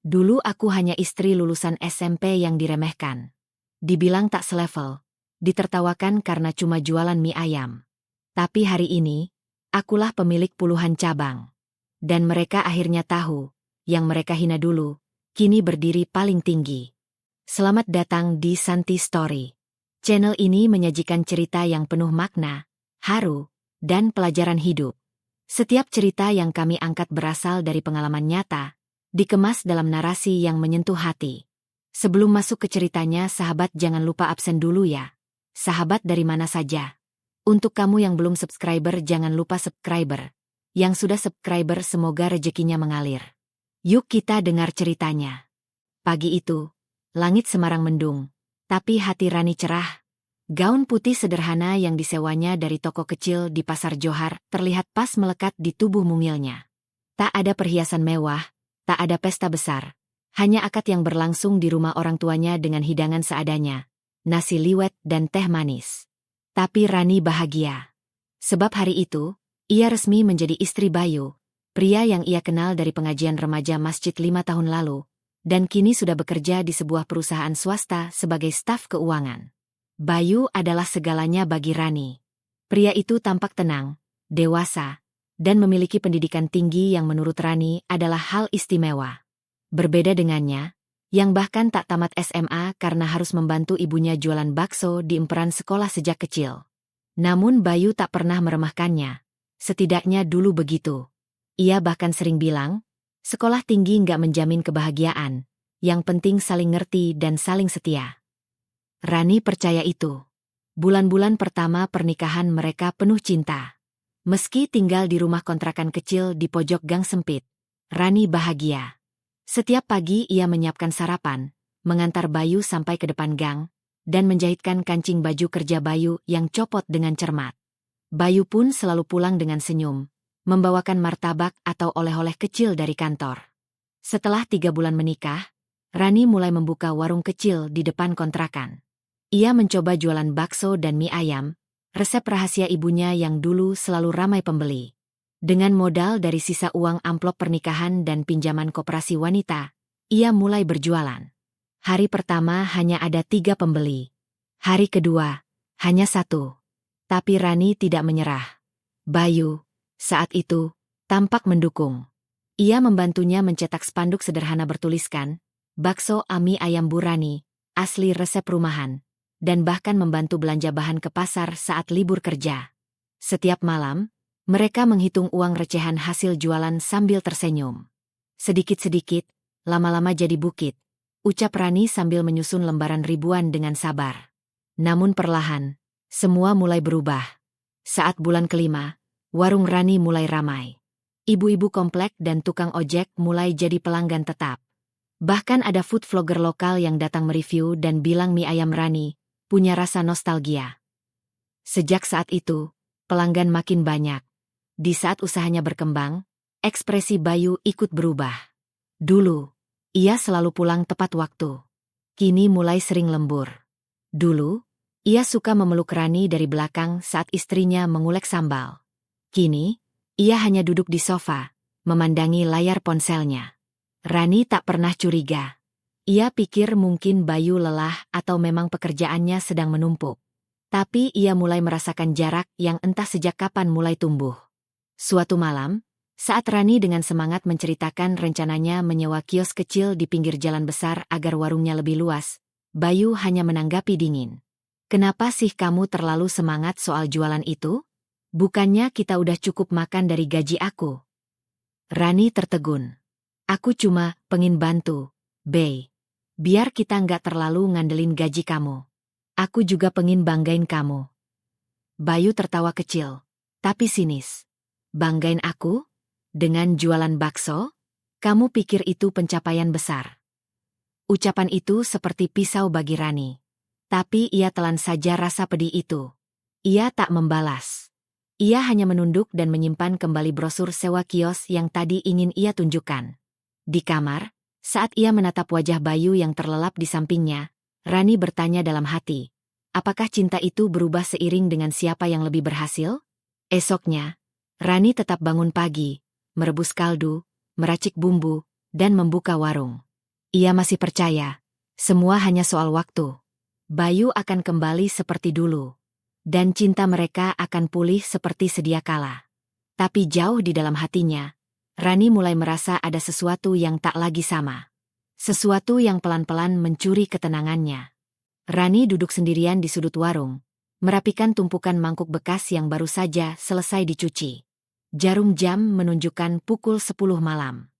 Dulu aku hanya istri lulusan SMP yang diremehkan. Dibilang tak selevel. Ditertawakan karena cuma jualan mie ayam. Tapi hari ini, akulah pemilik puluhan cabang. Dan mereka akhirnya tahu, yang mereka hina dulu, kini berdiri paling tinggi. Selamat datang di Santi Story. Channel ini menyajikan cerita yang penuh makna, haru, dan pelajaran hidup. Setiap cerita yang kami angkat berasal dari pengalaman nyata, dikemas dalam narasi yang menyentuh hati. Sebelum masuk ke ceritanya, sahabat jangan lupa absen dulu ya. Sahabat dari mana saja? Untuk kamu yang belum subscriber jangan lupa subscriber. Yang sudah subscriber semoga rezekinya mengalir. Yuk kita dengar ceritanya. Pagi itu, langit Semarang mendung, tapi hati Rani cerah. Gaun putih sederhana yang disewanya dari toko kecil di Pasar Johar terlihat pas melekat di tubuh mungilnya. Tak ada perhiasan mewah, tak ada pesta besar. Hanya akad yang berlangsung di rumah orang tuanya dengan hidangan seadanya, nasi liwet dan teh manis. Tapi Rani bahagia. Sebab hari itu, ia resmi menjadi istri Bayu, pria yang ia kenal dari pengajian remaja masjid 5 tahun lalu, dan kini sudah bekerja di sebuah perusahaan swasta sebagai staf keuangan. Bayu adalah segalanya bagi Rani. Pria itu tampak tenang, dewasa, dan memiliki pendidikan tinggi yang menurut Rani adalah hal istimewa. Berbeda dengannya, yang bahkan tak tamat SMA karena harus membantu ibunya jualan bakso di emperan sekolah sejak kecil. Namun Bayu tak pernah meremehkannya. Setidaknya dulu begitu. Ia bahkan sering bilang, sekolah tinggi nggak menjamin kebahagiaan, yang penting saling ngerti dan saling setia. Rani percaya itu. Bulan-bulan pertama pernikahan mereka penuh cinta. Meski tinggal di rumah kontrakan kecil di pojok gang sempit, Rani bahagia. Setiap pagi ia menyiapkan sarapan, mengantar Bayu sampai ke depan gang, dan menjahitkan kancing baju kerja Bayu yang copot dengan cermat. Bayu pun selalu pulang dengan senyum, membawakan martabak atau oleh-oleh kecil dari kantor. Setelah 3 bulan menikah, Rani mulai membuka warung kecil di depan kontrakan. Ia mencoba jualan bakso dan mie ayam, resep rahasia ibunya yang dulu selalu ramai pembeli. Dengan modal dari sisa uang amplop pernikahan dan pinjaman koperasi wanita, ia mulai berjualan. Hari pertama hanya ada 3 pembeli. Hari kedua, hanya 1. Tapi Rani tidak menyerah. Bayu, saat itu, tampak mendukung. Ia membantunya mencetak spanduk sederhana bertuliskan, bakso ami ayam Bu Rani, asli resep rumahan, dan bahkan membantu belanja bahan ke pasar saat libur kerja. Setiap malam, mereka menghitung uang recehan hasil jualan sambil tersenyum. Sedikit-sedikit, lama-lama jadi bukit, ucap Rani sambil menyusun lembaran ribuan dengan sabar. Namun perlahan, semua mulai berubah. Saat bulan kelima, warung Rani mulai ramai. Ibu-ibu komplek dan tukang ojek mulai jadi pelanggan tetap. Bahkan ada food vlogger lokal yang datang mereview dan bilang mie ayam Rani punya rasa nostalgia. Sejak saat itu, pelanggan makin banyak. Di saat usahanya berkembang, ekspresi Bayu ikut berubah. Dulu, ia selalu pulang tepat waktu. Kini mulai sering lembur. Dulu, ia suka memeluk Rani dari belakang saat istrinya mengulek sambal. Kini, ia hanya duduk di sofa, memandangi layar ponselnya. Rani tak pernah curiga. Ia pikir mungkin Bayu lelah atau memang pekerjaannya sedang menumpuk. Tapi ia mulai merasakan jarak yang entah sejak kapan mulai tumbuh. Suatu malam, saat Rani dengan semangat menceritakan rencananya menyewa kios kecil di pinggir jalan besar agar warungnya lebih luas, Bayu hanya menanggapi dingin. Kenapa sih kamu terlalu semangat soal jualan itu? Bukannya kita udah cukup makan dari gaji aku? Rani tertegun. Aku cuma pengen bantu, Bey. Biar kita nggak terlalu ngandelin gaji kamu. Aku juga pengen banggain kamu. Bayu tertawa kecil, tapi sinis. Banggain aku? Dengan jualan bakso? Kamu pikir itu pencapaian besar? Ucapan itu seperti pisau bagi Rani. Tapi ia telan saja rasa pedih itu. Ia tak membalas. Ia hanya menunduk dan menyimpan kembali brosur sewa kios yang tadi ingin ia tunjukkan. Di kamar, saat ia menatap wajah Bayu yang terlelap di sampingnya, Rani bertanya dalam hati, apakah cinta itu berubah seiring dengan siapa yang lebih berhasil? Esoknya, Rani tetap bangun pagi, merebus kaldu, meracik bumbu, dan membuka warung. Ia masih percaya. Semua hanya soal waktu. Bayu akan kembali seperti dulu. Dan cinta mereka akan pulih seperti sedia kala. Tapi jauh di dalam hatinya, Rani mulai merasa ada sesuatu yang tak lagi sama. Sesuatu yang pelan-pelan mencuri ketenangannya. Rani duduk sendirian di sudut warung, merapikan tumpukan mangkuk bekas yang baru saja selesai dicuci. Jarum jam menunjukkan pukul 10 malam.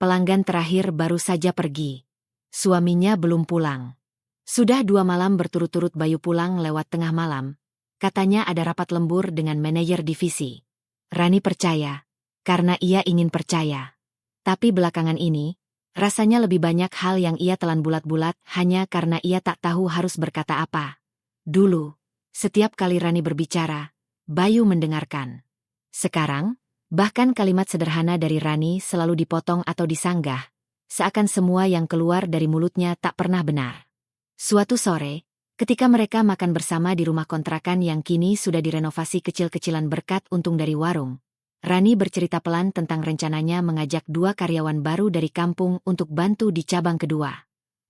Pelanggan terakhir baru saja pergi. Suaminya belum pulang. Sudah 2 malam berturut-turut Bayu pulang lewat tengah malam. Katanya ada rapat lembur dengan manajer divisi. Rani percaya, karena ia ingin percaya. Tapi belakangan ini, rasanya lebih banyak hal yang ia telan bulat-bulat hanya karena ia tak tahu harus berkata apa. Dulu, setiap kali Rani berbicara, Bayu mendengarkan. Sekarang, bahkan kalimat sederhana dari Rani selalu dipotong atau disanggah, seakan semua yang keluar dari mulutnya tak pernah benar. Suatu sore, ketika mereka makan bersama di rumah kontrakan yang kini sudah direnovasi kecil-kecilan berkat untung dari warung, Rani bercerita pelan tentang rencananya mengajak 2 karyawan baru dari kampung untuk bantu di cabang kedua.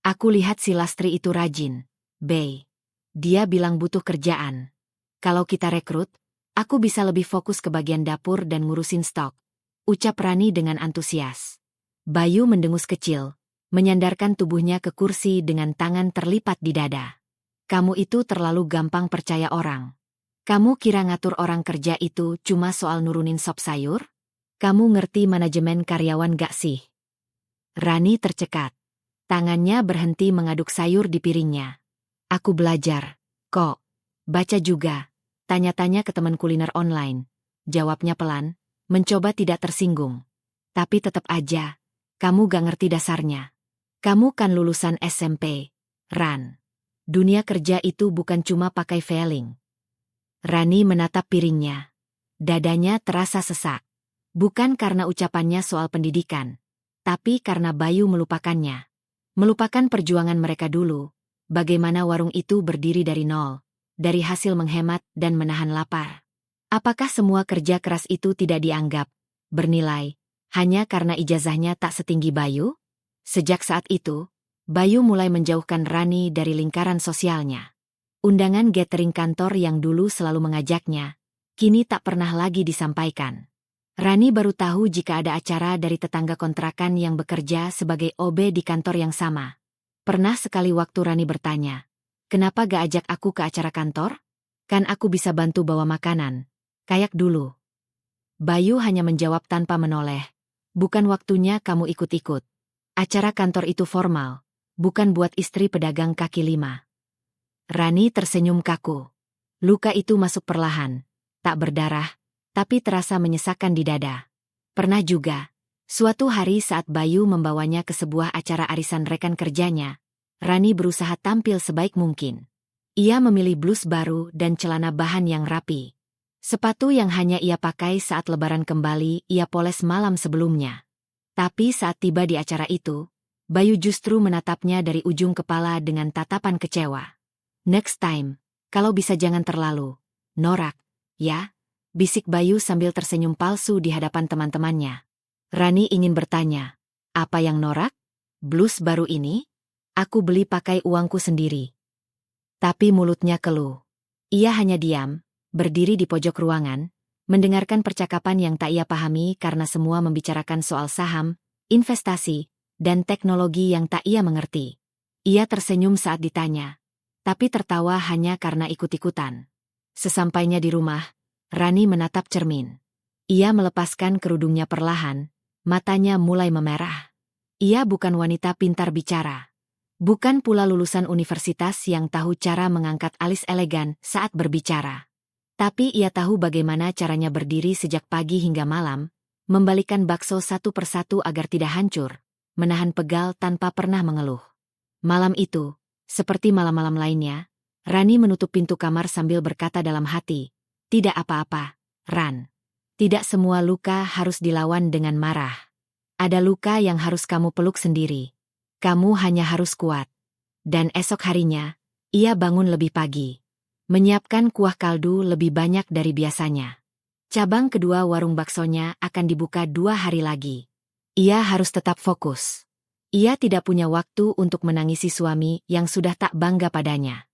Aku lihat si Lastri itu rajin, Bey. Dia bilang butuh kerjaan. Kalau kita rekrut, aku bisa lebih fokus ke bagian dapur dan ngurusin stok, ucap Rani dengan antusias. Bayu mendengus kecil, menyandarkan tubuhnya ke kursi dengan tangan terlipat di dada. Kamu itu terlalu gampang percaya orang. Kamu kira ngatur orang kerja itu cuma soal nurunin sop sayur? Kamu ngerti manajemen karyawan gak sih? Rani tercekat. Tangannya berhenti mengaduk sayur di piringnya. Aku belajar, kok. Baca juga. Tanya-tanya ke teman kuliner online. Jawabnya pelan, mencoba tidak tersinggung. Tapi tetap aja, kamu gak ngerti dasarnya. Kamu kan lulusan SMP, Ran. Dunia kerja itu bukan cuma pakai veling. Rani menatap piringnya. Dadanya terasa sesak. Bukan karena ucapannya soal pendidikan, tapi karena Bayu melupakannya. Melupakan perjuangan mereka dulu, bagaimana warung itu berdiri dari nol. Dari hasil menghemat dan menahan lapar. Apakah semua kerja keras itu tidak dianggap bernilai hanya karena ijazahnya tak setinggi Bayu? Sejak saat itu, Bayu mulai menjauhkan Rani dari lingkaran sosialnya. Undangan gathering kantor yang dulu selalu mengajaknya, kini tak pernah lagi disampaikan. Rani baru tahu jika ada acara dari tetangga kontrakan yang bekerja sebagai OB di kantor yang sama. Pernah sekali waktu Rani bertanya, kenapa gak ajak aku ke acara kantor? Kan aku bisa bantu bawa makanan. Kayak dulu. Bayu hanya menjawab tanpa menoleh. Bukan waktunya kamu ikut-ikut. Acara kantor itu formal. Bukan buat istri pedagang kaki lima. Rani tersenyum kaku. Luka itu masuk perlahan. Tak berdarah, tapi terasa menyesakkan di dada. Pernah juga, suatu hari saat Bayu membawanya ke sebuah acara arisan rekan kerjanya, Rani berusaha tampil sebaik mungkin. Ia memilih blus baru dan celana bahan yang rapi. Sepatu yang hanya ia pakai saat lebaran kembali ia poles malam sebelumnya. Tapi saat tiba di acara itu, Bayu justru menatapnya dari ujung kepala dengan tatapan kecewa. Next time, kalau bisa jangan terlalu norak, ya? Bisik Bayu sambil tersenyum palsu di hadapan teman-temannya. Rani ingin bertanya, apa yang norak? Blus baru ini? Aku beli pakai uangku sendiri. Tapi mulutnya keluh. Ia hanya diam, berdiri di pojok ruangan, mendengarkan percakapan yang tak ia pahami karena semua membicarakan soal saham, investasi, dan teknologi yang tak ia mengerti. Ia tersenyum saat ditanya, tapi tertawa hanya karena ikut-ikutan. Sesampainya di rumah, Rani menatap cermin. Ia melepaskan kerudungnya perlahan, matanya mulai memerah. Ia bukan wanita pintar bicara. Bukan pula lulusan universitas yang tahu cara mengangkat alis elegan saat berbicara. Tapi ia tahu bagaimana caranya berdiri sejak pagi hingga malam, membalikan bakso satu persatu agar tidak hancur, menahan pegal tanpa pernah mengeluh. Malam itu, seperti malam-malam lainnya, Rani menutup pintu kamar sambil berkata dalam hati, tidak apa-apa, Ran. Tidak semua luka harus dilawan dengan marah. Ada luka yang harus kamu peluk sendiri. Kamu hanya harus kuat. Dan esok harinya, ia bangun lebih pagi. Menyiapkan kuah kaldu lebih banyak dari biasanya. Cabang kedua warung baksonya akan dibuka 2 hari lagi. Ia harus tetap fokus. Ia tidak punya waktu untuk menangisi suami yang sudah tak bangga padanya.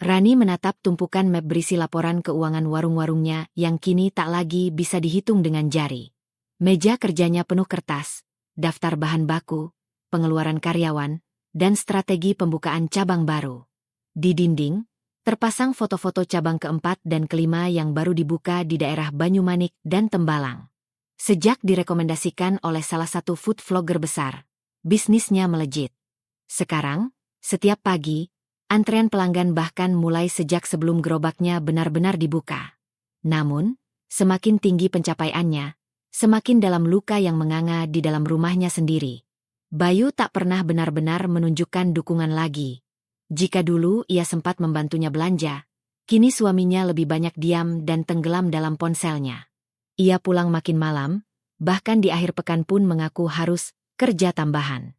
Rani menatap tumpukan map berisi laporan keuangan warung-warungnya yang kini tak lagi bisa dihitung dengan jari. Meja kerjanya penuh kertas, daftar bahan baku, pengeluaran karyawan, dan strategi pembukaan cabang baru. Di dinding, terpasang foto-foto cabang keempat dan kelima yang baru dibuka di daerah Banyumanik dan Tembalang. Sejak direkomendasikan oleh salah satu food vlogger besar, bisnisnya melejit. Sekarang, setiap pagi, antrean pelanggan bahkan mulai sejak sebelum gerobaknya benar-benar dibuka. Namun, semakin tinggi pencapaiannya, semakin dalam luka yang menganga di dalam rumahnya sendiri. Bayu tak pernah benar-benar menunjukkan dukungan lagi. Jika dulu ia sempat membantunya belanja, kini suaminya lebih banyak diam dan tenggelam dalam ponselnya. Ia pulang makin malam, bahkan di akhir pekan pun mengaku harus kerja tambahan.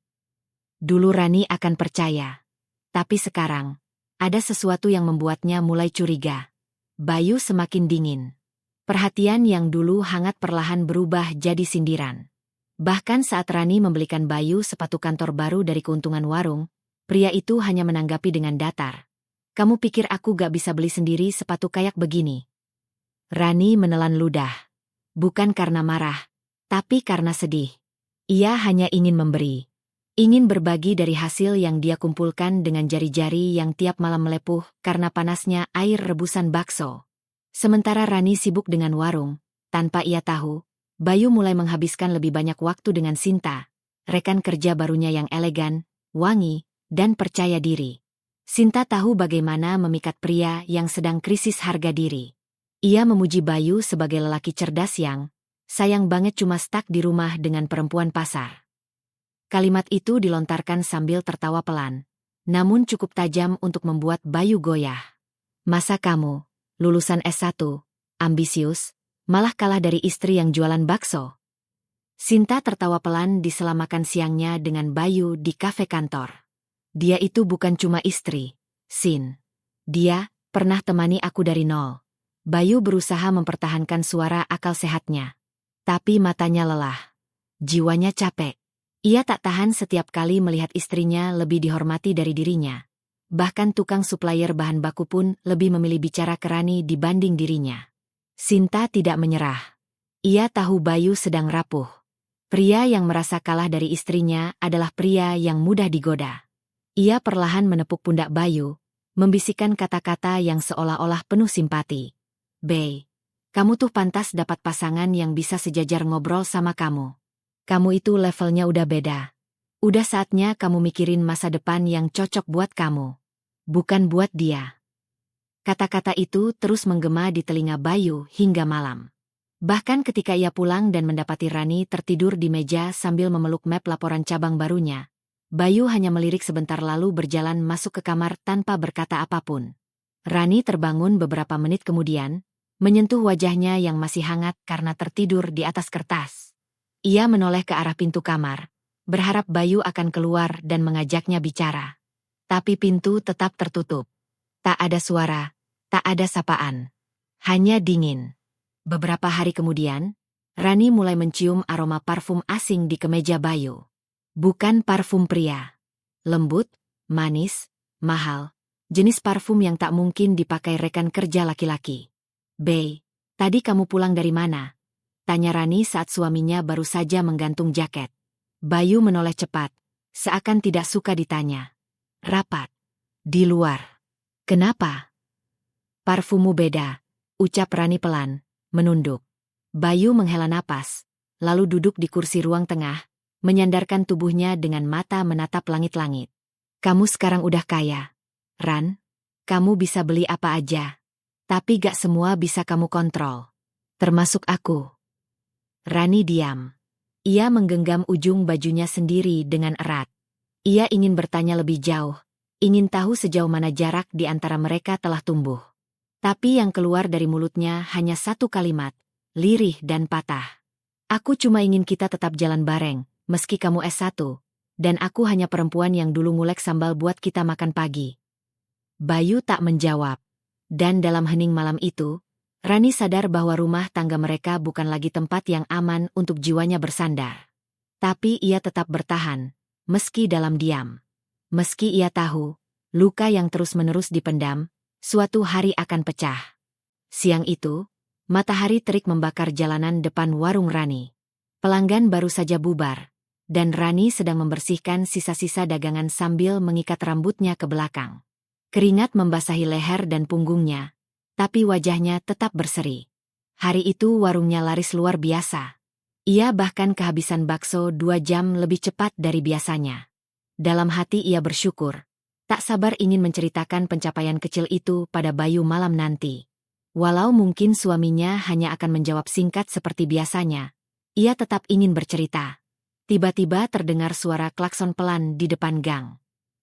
Dulu Rani akan percaya. Tapi sekarang, ada sesuatu yang membuatnya mulai curiga. Bayu semakin dingin. Perhatian yang dulu hangat perlahan berubah jadi sindiran. Bahkan saat Rani membelikan Bayu sepatu kantor baru dari keuntungan warung, pria itu hanya menanggapi dengan datar. "Kamu pikir aku gak bisa beli sendiri sepatu kayak begini?" Rani menelan ludah. Bukan karena marah, tapi karena sedih. Ia hanya ingin memberi. Ingin berbagi dari hasil yang dia kumpulkan dengan jari-jari yang tiap malam melepuh karena panasnya air rebusan bakso. Sementara Rani sibuk dengan warung, tanpa ia tahu, Bayu mulai menghabiskan lebih banyak waktu dengan Sinta, rekan kerja barunya yang elegan, wangi, dan percaya diri. Sinta tahu bagaimana memikat pria yang sedang krisis harga diri. Ia memuji Bayu sebagai lelaki cerdas yang, sayang banget cuma stuck di rumah dengan perempuan pasar. Kalimat itu dilontarkan sambil tertawa pelan, namun cukup tajam untuk membuat Bayu goyah. "Masa kamu, lulusan S1, ambisius, malah kalah dari istri yang jualan bakso?" Sinta tertawa pelan di sela makan siangnya dengan Bayu di kafe kantor. "Dia itu bukan cuma istri, Sin. Dia pernah temani aku dari nol." Bayu berusaha mempertahankan suara akal sehatnya. Tapi matanya lelah. Jiwanya capek. Ia tak tahan setiap kali melihat istrinya lebih dihormati dari dirinya. Bahkan tukang supplier bahan baku pun lebih memilih bicara ke Rani dibanding dirinya. Sinta tidak menyerah. Ia tahu Bayu sedang rapuh. Pria yang merasa kalah dari istrinya adalah pria yang mudah digoda. Ia perlahan menepuk pundak Bayu, membisikkan kata-kata yang seolah-olah penuh simpati. "Bey, kamu tuh pantas dapat pasangan yang bisa sejajar ngobrol sama kamu. Kamu itu levelnya udah beda. Udah saatnya kamu mikirin masa depan yang cocok buat kamu. Bukan buat dia." Kata-kata itu terus menggema di telinga Bayu hingga malam. Bahkan ketika ia pulang dan mendapati Rani tertidur di meja sambil memeluk map laporan cabang barunya, Bayu hanya melirik sebentar lalu berjalan masuk ke kamar tanpa berkata apapun. Rani terbangun beberapa menit kemudian, menyentuh wajahnya yang masih hangat karena tertidur di atas kertas. Ia menoleh ke arah pintu kamar, berharap Bayu akan keluar dan mengajaknya bicara. Tapi pintu tetap tertutup. Tak ada suara, tak ada sapaan. Hanya dingin. Beberapa hari kemudian, Rani mulai mencium aroma parfum asing di kemeja Bayu. Bukan parfum pria. Lembut, manis, mahal. Jenis parfum yang tak mungkin dipakai rekan kerja laki-laki. "Bey, tadi kamu pulang dari mana?" tanya Rani saat suaminya baru saja menggantung jaket. Bayu menoleh cepat, seakan tidak suka ditanya. "Rapat. Di luar." "Kenapa?" "Parfummu beda," ucap Rani pelan, menunduk. Bayu menghela napas, lalu duduk di kursi ruang tengah, menyandarkan tubuhnya dengan mata menatap langit-langit. "Kamu sekarang udah kaya, Ran. Kamu bisa beli apa aja. Tapi gak semua bisa kamu kontrol. Termasuk aku." Rani diam. Ia menggenggam ujung bajunya sendiri dengan erat. Ia ingin bertanya lebih jauh, ingin tahu sejauh mana jarak di antara mereka telah tumbuh. Tapi yang keluar dari mulutnya hanya satu kalimat, lirih dan patah. "Aku cuma ingin kita tetap jalan bareng, meski kamu S1, dan aku hanya perempuan yang dulu ngulek sambal buat kita makan pagi." Bayu tak menjawab. Dan dalam hening malam itu, Rani sadar bahwa rumah tangga mereka bukan lagi tempat yang aman untuk jiwanya bersandar. Tapi ia tetap bertahan, meski dalam diam. Meski ia tahu, luka yang terus-menerus dipendam, suatu hari akan pecah. Siang itu, matahari terik membakar jalanan depan warung Rani. Pelanggan baru saja bubar, dan Rani sedang membersihkan sisa-sisa dagangan sambil mengikat rambutnya ke belakang. Keringat membasahi leher dan punggungnya, tapi wajahnya tetap berseri. Hari itu warungnya laris luar biasa. Ia bahkan kehabisan bakso 2 jam lebih cepat dari biasanya. Dalam hati ia bersyukur, tak sabar ingin menceritakan pencapaian kecil itu pada Bayu malam nanti. Walau mungkin suaminya hanya akan menjawab singkat seperti biasanya, ia tetap ingin bercerita. Tiba-tiba terdengar suara klakson pelan di depan gang.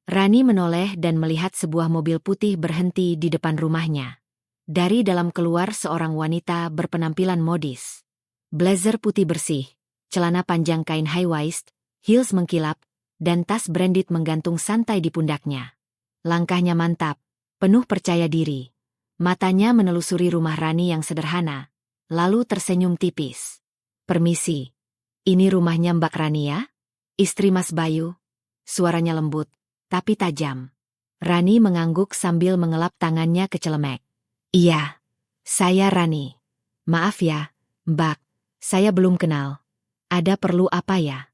Rani menoleh dan melihat sebuah mobil putih berhenti di depan rumahnya. Dari dalam keluar seorang wanita berpenampilan modis. Blazer putih bersih, celana panjang kain high waist, heels mengkilap, dan tas branded menggantung santai di pundaknya. Langkahnya mantap, penuh percaya diri. Matanya menelusuri rumah Rani yang sederhana, lalu tersenyum tipis. "Permisi, ini rumahnya Mbak Rani ya? Istri Mas Bayu?" Suaranya lembut, tapi tajam. Rani mengangguk sambil mengelap tangannya ke celemek. "Iya, saya Rani. Maaf ya, Mbak, saya belum kenal. Ada perlu apa ya?"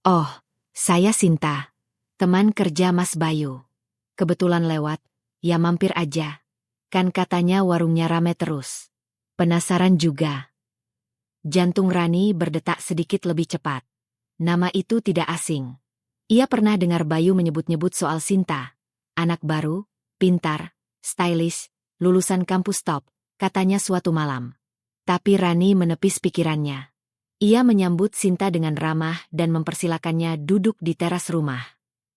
"Oh, saya Sinta, teman kerja Mas Bayu. Kebetulan lewat, ya mampir aja. Kan katanya warungnya rame terus. Penasaran juga." Jantung Rani berdetak sedikit lebih cepat. Nama itu tidak asing. Ia pernah dengar Bayu menyebut-nyebut soal Sinta. Anak baru, pintar, stylish, lulusan kampus top, katanya suatu malam. Tapi Rani menepis pikirannya. Ia menyambut Sinta dengan ramah dan mempersilakannya duduk di teras rumah.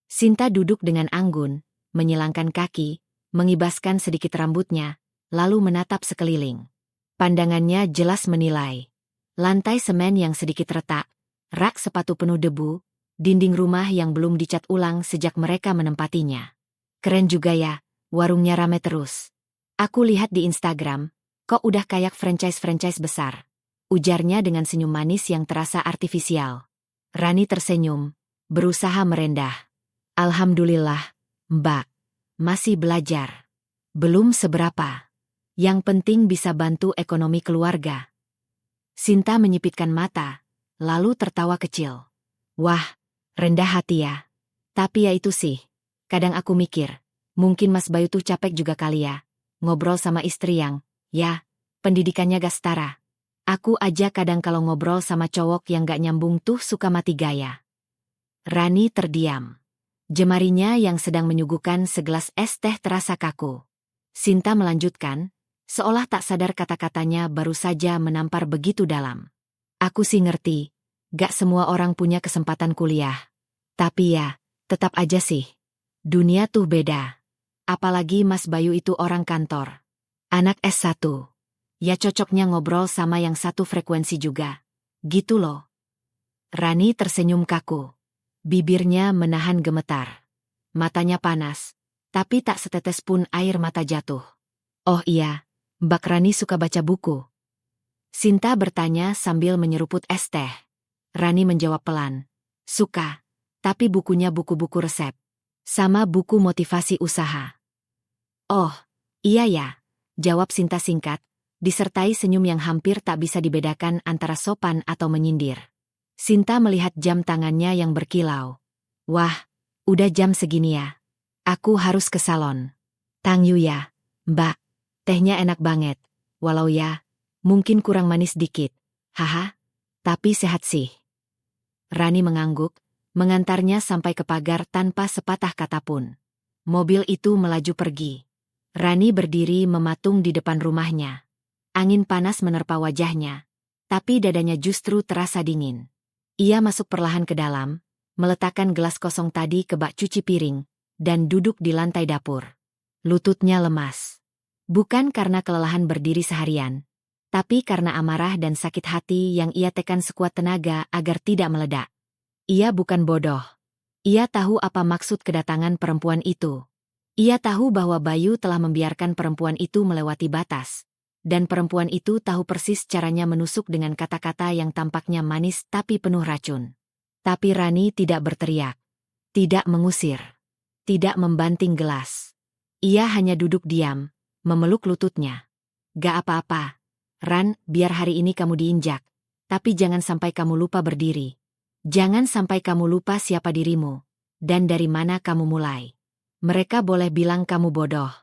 Sinta duduk dengan anggun, menyilangkan kaki, mengibaskan sedikit rambutnya, lalu menatap sekeliling. Pandangannya jelas menilai. Lantai semen yang sedikit retak, rak sepatu penuh debu, dinding rumah yang belum dicat ulang sejak mereka menempatinya. "Keren juga ya, warungnya rame terus. Aku lihat di Instagram, kok udah kayak franchise-franchise besar," ujarnya dengan senyum manis yang terasa artifisial. Rani tersenyum, berusaha merendah. "Alhamdulillah, Mbak. Masih belajar. Belum seberapa. Yang penting bisa bantu ekonomi keluarga." Sinta menyipitkan mata, lalu tertawa kecil. "Wah, rendah hati ya. Tapi ya itu sih. Kadang aku mikir, mungkin Mas Bayu tuh capek juga kali ya. Ngobrol sama istri yang, ya, pendidikannya gak setara. Aku aja kadang kalau ngobrol sama cowok yang gak nyambung tuh suka mati gaya." Rani terdiam. Jemarinya yang sedang menyuguhkan segelas es teh terasa kaku. Sinta melanjutkan, seolah tak sadar kata-katanya baru saja menampar begitu dalam. "Aku sih ngerti, gak semua orang punya kesempatan kuliah. Tapi ya, tetap aja sih. Dunia tuh beda. Apalagi Mas Bayu itu orang kantor. Anak S1. Ya cocoknya ngobrol sama yang satu frekuensi juga. Gitu loh." Rani tersenyum kaku. Bibirnya menahan gemetar. Matanya panas, tapi tak setetes pun air mata jatuh. "Oh iya, Mbak Rani suka baca buku?" Sinta bertanya sambil menyeruput es teh. Rani menjawab pelan. "Suka, tapi bukunya buku-buku resep. Sama buku motivasi usaha." "Oh, iya ya," jawab Sinta singkat, disertai senyum yang hampir tak bisa dibedakan antara sopan atau menyindir. Sinta melihat jam tangannya yang berkilau. "Wah, udah jam segini ya. Aku harus ke salon. Tangyu ya, Mbak. Tehnya enak banget. Walau ya, mungkin kurang manis dikit. Haha, tapi sehat sih." Rani mengangguk, mengantarnya sampai ke pagar tanpa sepatah kata pun. Mobil itu melaju pergi. Rani berdiri mematung di depan rumahnya. Angin panas menerpa wajahnya, tapi dadanya justru terasa dingin. Ia masuk perlahan ke dalam, meletakkan gelas kosong tadi ke bak cuci piring, dan duduk di lantai dapur. Lututnya lemas. Bukan karena kelelahan berdiri seharian, tapi karena amarah dan sakit hati yang ia tekan sekuat tenaga agar tidak meledak. Ia bukan bodoh. Ia tahu apa maksud kedatangan perempuan itu. Ia tahu bahwa Bayu telah membiarkan perempuan itu melewati batas. Dan perempuan itu tahu persis caranya menusuk dengan kata-kata yang tampaknya manis tapi penuh racun. Tapi Rani tidak berteriak, tidak mengusir, tidak membanting gelas. Ia hanya duduk diam, memeluk lututnya. Gak apa-apa, Ran, biar hari ini kamu diinjak. Tapi jangan sampai kamu lupa berdiri. Jangan sampai kamu lupa siapa dirimu. Dan dari mana kamu mulai. Mereka boleh bilang kamu bodoh.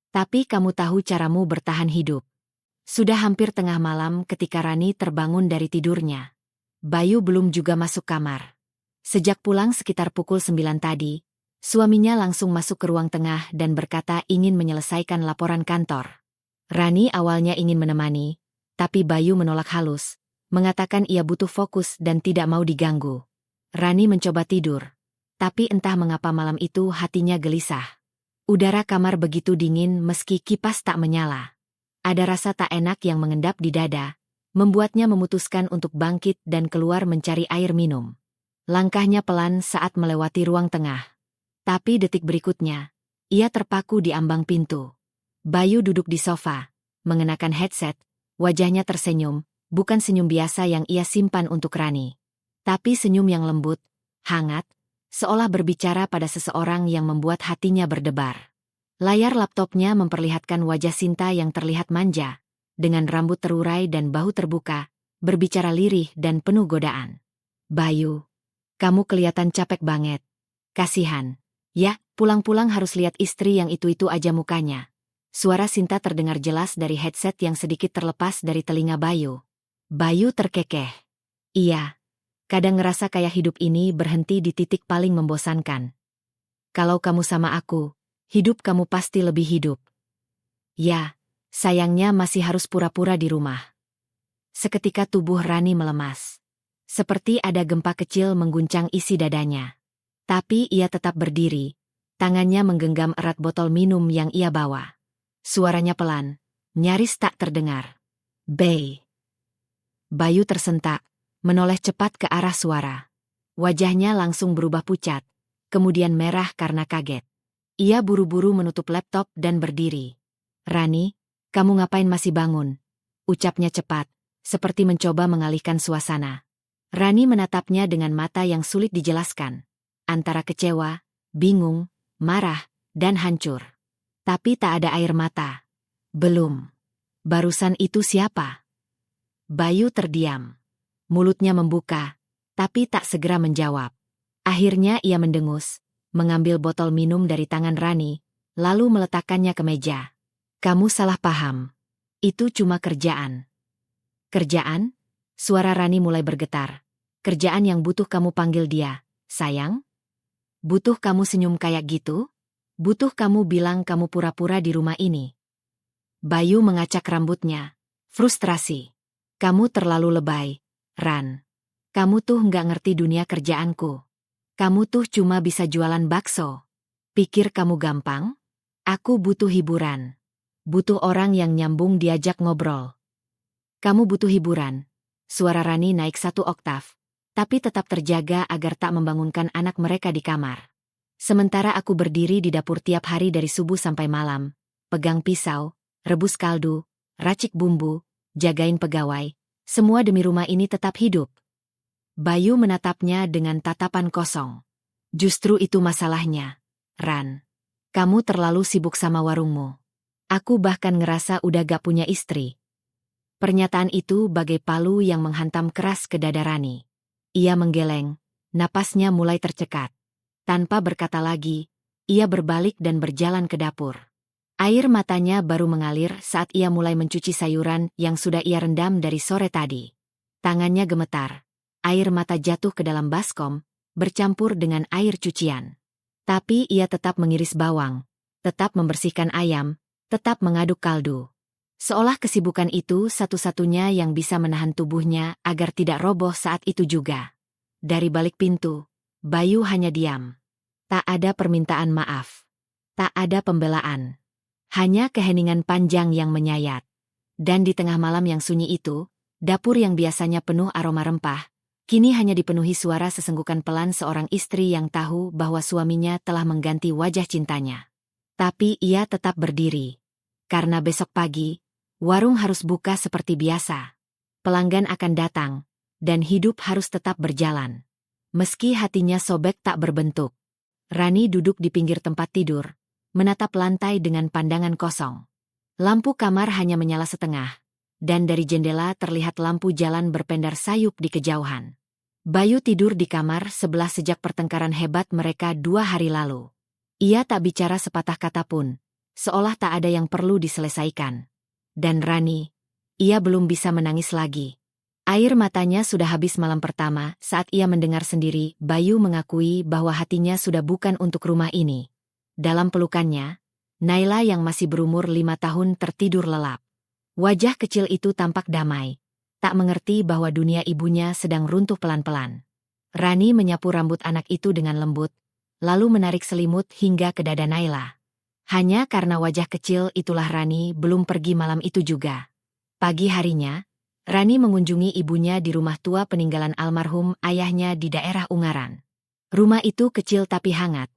Tapi kamu tahu caramu bertahan hidup. Sudah hampir tengah malam ketika Rani terbangun dari tidurnya. Bayu belum juga masuk kamar. Sejak pulang sekitar pukul 9 tadi, suaminya langsung masuk ke ruang tengah dan berkata ingin menyelesaikan laporan kantor. Rani awalnya ingin menemani, tapi Bayu menolak halus, mengatakan ia butuh fokus dan tidak mau diganggu. Rani mencoba tidur, tapi entah mengapa malam itu hatinya gelisah. Udara kamar begitu dingin meski kipas tak menyala. Ada rasa tak enak yang mengendap di dada, membuatnya memutuskan untuk bangkit dan keluar mencari air minum. Langkahnya pelan saat melewati ruang tengah. Tapi detik berikutnya, ia terpaku di ambang pintu. Bayu duduk di sofa, mengenakan headset, wajahnya tersenyum, bukan senyum biasa yang ia simpan untuk Rani. Tapi senyum yang lembut, hangat, seolah berbicara pada seseorang yang membuat hatinya berdebar. Layar laptopnya memperlihatkan wajah Sinta yang terlihat manja, dengan rambut terurai dan bahu terbuka, berbicara lirih dan penuh godaan. Bayu, kamu kelihatan capek banget. Kasihan. Ya, pulang-pulang harus lihat istri yang itu-itu aja mukanya. Suara Sinta terdengar jelas dari headset yang sedikit terlepas dari telinga Bayu. Bayu terkekeh. Iya, kadang ngerasa kayak hidup ini berhenti di titik paling membosankan. Kalau kamu sama aku, hidup kamu pasti lebih hidup. Ya, sayangnya masih harus pura-pura di rumah. Seketika tubuh Rani melemas. Seperti ada gempa kecil mengguncang isi dadanya. Tapi ia tetap berdiri, tangannya menggenggam erat botol minum yang ia bawa. Suaranya pelan, nyaris tak terdengar. Bay. Bayu tersentak, menoleh cepat ke arah suara. Wajahnya langsung berubah pucat, kemudian merah karena kaget. Ia buru-buru menutup laptop dan berdiri. Rani, kamu ngapain masih bangun? Ucapnya cepat, seperti mencoba mengalihkan suasana. Rani menatapnya dengan mata yang sulit dijelaskan. Antara kecewa, bingung, marah, dan hancur. Tapi tak ada air mata. Belum. Barusan itu siapa? Bayu terdiam. Mulutnya membuka, tapi tak segera menjawab. Akhirnya ia mendengus, mengambil botol minum dari tangan Rani, lalu meletakkannya ke meja. Kamu salah paham. Itu cuma kerjaan. Kerjaan? Suara Rani mulai bergetar. Kerjaan yang butuh kamu panggil dia, sayang? Butuh kamu senyum kayak gitu? Butuh kamu bilang kamu pura-pura di rumah ini? Bayu mengacak rambutnya. Frustrasi. Kamu terlalu lebay, Ran. Kamu tuh nggak ngerti dunia kerjaanku. Kamu tuh cuma bisa jualan bakso. Pikir kamu gampang? Aku butuh hiburan. Butuh orang yang nyambung diajak ngobrol. Kamu butuh hiburan. Suara Rani naik 1 oktav, tapi tetap terjaga agar tak membangunkan anak mereka di kamar. Sementara aku berdiri di dapur tiap hari dari subuh sampai malam, pegang pisau, rebus kaldu, racik bumbu, jagain pegawai, semua demi rumah ini tetap hidup. Bayu menatapnya dengan tatapan kosong. Justru itu masalahnya, Ran. Kamu terlalu sibuk sama warungmu. Aku bahkan ngerasa udah gak punya istri. Pernyataan itu bagai palu yang menghantam keras ke dada Rani. Ia menggeleng, napasnya mulai tercekat. Tanpa berkata lagi, ia berbalik dan berjalan ke dapur. Air matanya baru mengalir saat ia mulai mencuci sayuran yang sudah ia rendam dari sore tadi. Tangannya gemetar. Air mata jatuh ke dalam baskom, bercampur dengan air cucian. Tapi ia tetap mengiris bawang, tetap membersihkan ayam, tetap mengaduk kaldu. Seolah kesibukan itu satu-satunya yang bisa menahan tubuhnya agar tidak roboh saat itu juga. Dari balik pintu, Bayu hanya diam. Tak ada permintaan maaf. Tak ada pembelaan. Hanya keheningan panjang yang menyayat. Dan di tengah malam yang sunyi itu, dapur yang biasanya penuh aroma rempah, kini hanya dipenuhi suara sesenggukan pelan seorang istri yang tahu bahwa suaminya telah mengganti wajah cintanya. Tapi ia tetap berdiri. Karena besok pagi, warung harus buka seperti biasa. Pelanggan akan datang, dan hidup harus tetap berjalan. meski hatinya sobek tak berbentuk. Rani duduk di pinggir tempat tidur, menatap lantai dengan pandangan kosong. Lampu kamar hanya menyala setengah, dan dari jendela terlihat lampu jalan berpendar sayup di kejauhan. Bayu tidur di kamar sebelah sejak pertengkaran hebat mereka 2 hari lalu. Ia tak bicara sepatah kata pun, seolah tak ada yang perlu diselesaikan. Dan Rani, ia belum bisa menangis lagi. Air matanya sudah habis malam pertama saat ia mendengar sendiri Bayu mengakui bahwa hatinya sudah bukan untuk rumah ini. Dalam pelukannya, Naila yang masih berumur 5 tahun tertidur lelap. Wajah kecil itu tampak damai, tak mengerti bahwa dunia ibunya sedang runtuh pelan-pelan. Rani menyapu rambut anak itu dengan lembut, lalu menarik selimut hingga ke dada Naila. Hanya karena wajah kecil itulah Rani belum pergi malam itu juga. Pagi harinya, Rani mengunjungi ibunya di rumah tua peninggalan almarhum ayahnya di daerah Ungaran. Rumah itu kecil tapi hangat,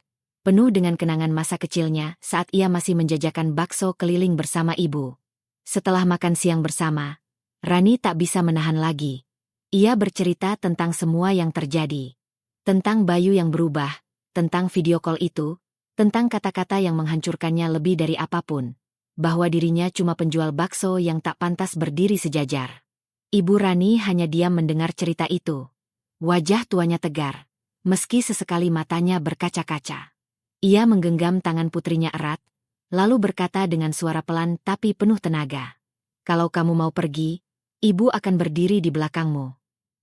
penuh dengan kenangan masa kecilnya saat ia masih menjajakan bakso keliling bersama ibu. Setelah makan siang bersama, Rani tak bisa menahan lagi. Ia bercerita tentang semua yang terjadi. Tentang Bayu yang berubah, tentang video call itu, tentang kata-kata yang menghancurkannya lebih dari apapun, bahwa dirinya cuma penjual bakso yang tak pantas berdiri sejajar. Ibu Rani hanya diam mendengar cerita itu. Wajah tuanya tegar, meski sesekali matanya berkaca-kaca. Ia menggenggam tangan putrinya erat, lalu berkata dengan suara pelan tapi penuh tenaga. Kalau kamu mau pergi, ibu akan berdiri di belakangmu.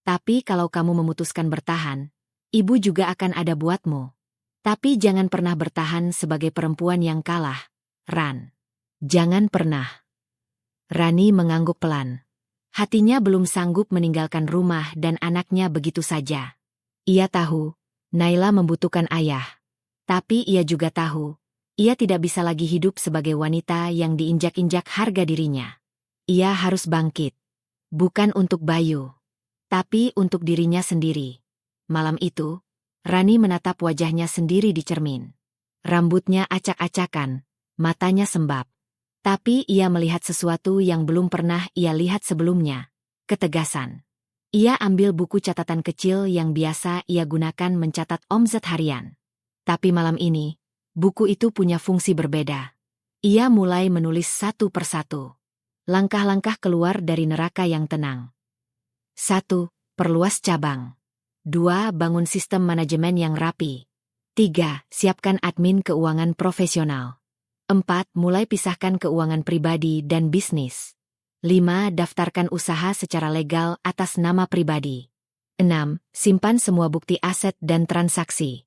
Tapi kalau kamu memutuskan bertahan, ibu juga akan ada buatmu. Tapi jangan pernah bertahan sebagai perempuan yang kalah, Ran. Jangan pernah. Rani mengangguk pelan. Hatinya belum sanggup meninggalkan rumah dan anaknya begitu saja. Ia tahu, Naila membutuhkan ayah. Tapi ia juga tahu, ia tidak bisa lagi hidup sebagai wanita yang diinjak-injak harga dirinya. Ia harus bangkit. Bukan untuk Bayu, tapi untuk dirinya sendiri. Malam itu, Rani menatap wajahnya sendiri di cermin. Rambutnya acak-acakan, matanya sembab. Tapi ia melihat sesuatu yang belum pernah ia lihat sebelumnya. Ketegasan. Ia ambil buku catatan kecil yang biasa ia gunakan mencatat omzet harian. Tapi malam ini, buku itu punya fungsi berbeda. Ia mulai menulis satu persatu. Langkah-langkah keluar dari neraka yang tenang. 1. Perluas cabang. 2. Bangun sistem manajemen yang rapi. 3. Siapkan admin keuangan profesional. 4. Mulai pisahkan keuangan pribadi dan bisnis. 5. Daftarkan usaha secara legal atas nama pribadi. 6. Simpan semua bukti aset dan transaksi.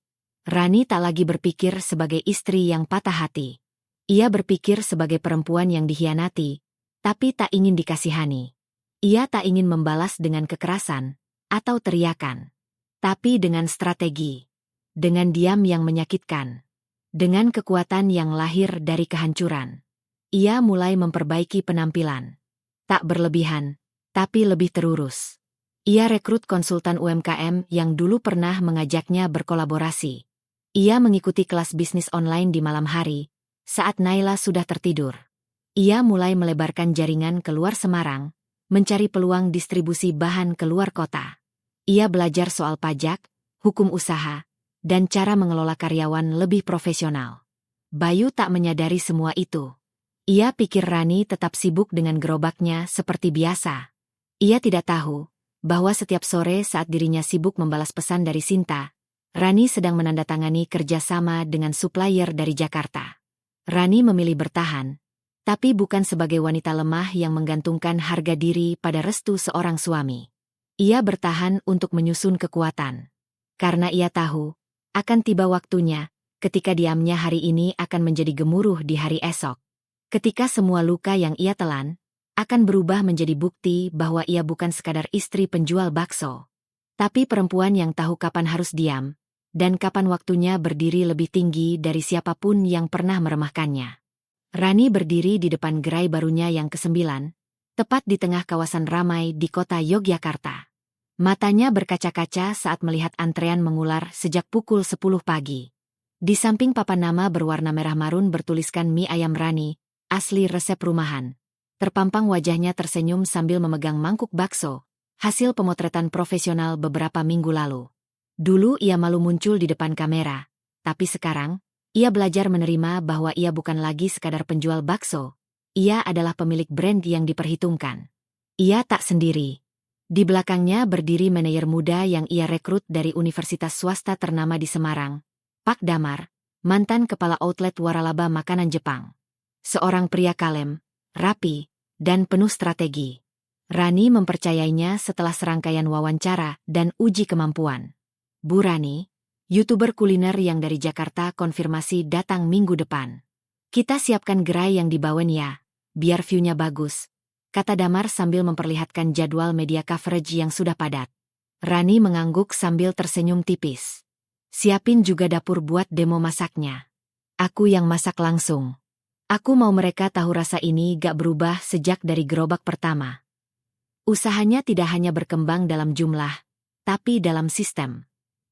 Rani tak lagi berpikir sebagai istri yang patah hati. Ia berpikir sebagai perempuan yang dikhianati, tapi tak ingin dikasihani. Ia tak ingin membalas dengan kekerasan atau teriakan, tapi dengan strategi, dengan diam yang menyakitkan, dengan kekuatan yang lahir dari kehancuran. Ia mulai memperbaiki penampilan. Tak berlebihan, tapi lebih terurus. Ia rekrut konsultan UMKM yang dulu pernah mengajaknya berkolaborasi. Ia mengikuti kelas bisnis online di malam hari, saat Naila sudah tertidur. Ia mulai melebarkan jaringan keluar Semarang, mencari peluang distribusi bahan keluar kota. Ia belajar soal pajak, hukum usaha, dan cara mengelola karyawan lebih profesional. Bayu tak menyadari semua itu. Ia pikir Rani tetap sibuk dengan gerobaknya seperti biasa. Ia tidak tahu bahwa setiap sore saat dirinya sibuk membalas pesan dari Sinta, Rani sedang menandatangani kerjasama dengan supplier dari Jakarta. Rani memilih bertahan, tapi bukan sebagai wanita lemah yang menggantungkan harga diri pada restu seorang suami. Ia bertahan untuk menyusun kekuatan. Karena ia tahu, akan tiba waktunya, ketika diamnya hari ini akan menjadi gemuruh di hari esok. Ketika semua luka yang ia telan, akan berubah menjadi bukti bahwa ia bukan sekadar istri penjual bakso, tapi perempuan yang tahu kapan harus diam, dan kapan waktunya berdiri lebih tinggi dari siapapun yang pernah meremahkannya. Rani berdiri di depan gerai barunya yang ke-9, tepat di tengah kawasan ramai di kota Yogyakarta. Matanya berkaca-kaca saat melihat antrean mengular sejak pukul 10 pagi. Di samping papan nama berwarna merah marun bertuliskan mie ayam Rani, asli resep rumahan. Terpampang wajahnya tersenyum sambil memegang mangkuk bakso, hasil pemotretan profesional beberapa minggu lalu. Dulu ia malu muncul di depan kamera, tapi sekarang, ia belajar menerima bahwa ia bukan lagi sekadar penjual bakso. Ia adalah pemilik brand yang diperhitungkan. Ia tak sendiri. Di belakangnya berdiri manajer muda yang ia rekrut dari universitas swasta ternama di Semarang, Pak Damar, mantan kepala outlet waralaba makanan Jepang. Seorang pria kalem, rapi, dan penuh strategi. Rani mempercayainya setelah serangkaian wawancara dan uji kemampuan. Bu Rani, YouTuber kuliner yang dari Jakarta konfirmasi datang minggu depan. Kita siapkan gerai yang dibawain ya, biar view-nya bagus, kata Damar sambil memperlihatkan jadwal media coverage yang sudah padat. Rani mengangguk sambil tersenyum tipis. Siapin juga dapur buat demo masaknya. Aku yang masak langsung. Aku mau mereka tahu rasa ini gak berubah sejak dari gerobak pertama. Usahanya tidak hanya berkembang dalam jumlah, tapi dalam sistem.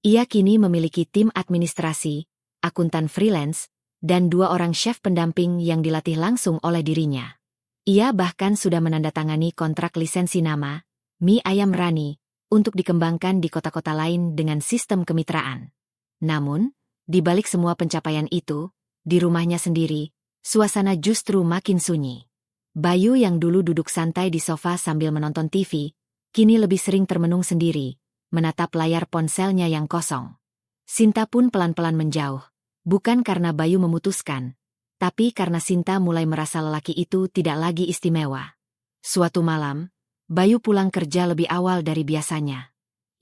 Ia kini memiliki tim administrasi, akuntan freelance, dan 2 orang chef pendamping yang dilatih langsung oleh dirinya. Ia bahkan sudah menandatangani kontrak lisensi nama, Mie Ayam Rani, untuk dikembangkan di kota-kota lain dengan sistem kemitraan. Namun, di balik semua pencapaian itu, di rumahnya sendiri, suasana justru makin sunyi. Bayu yang dulu duduk santai di sofa sambil menonton TV, kini lebih sering termenung sendiri, menatap layar ponselnya yang kosong. Sinta pun pelan-pelan menjauh, bukan karena Bayu memutuskan, tapi karena Sinta mulai merasa lelaki itu tidak lagi istimewa. Suatu malam, Bayu pulang kerja lebih awal dari biasanya.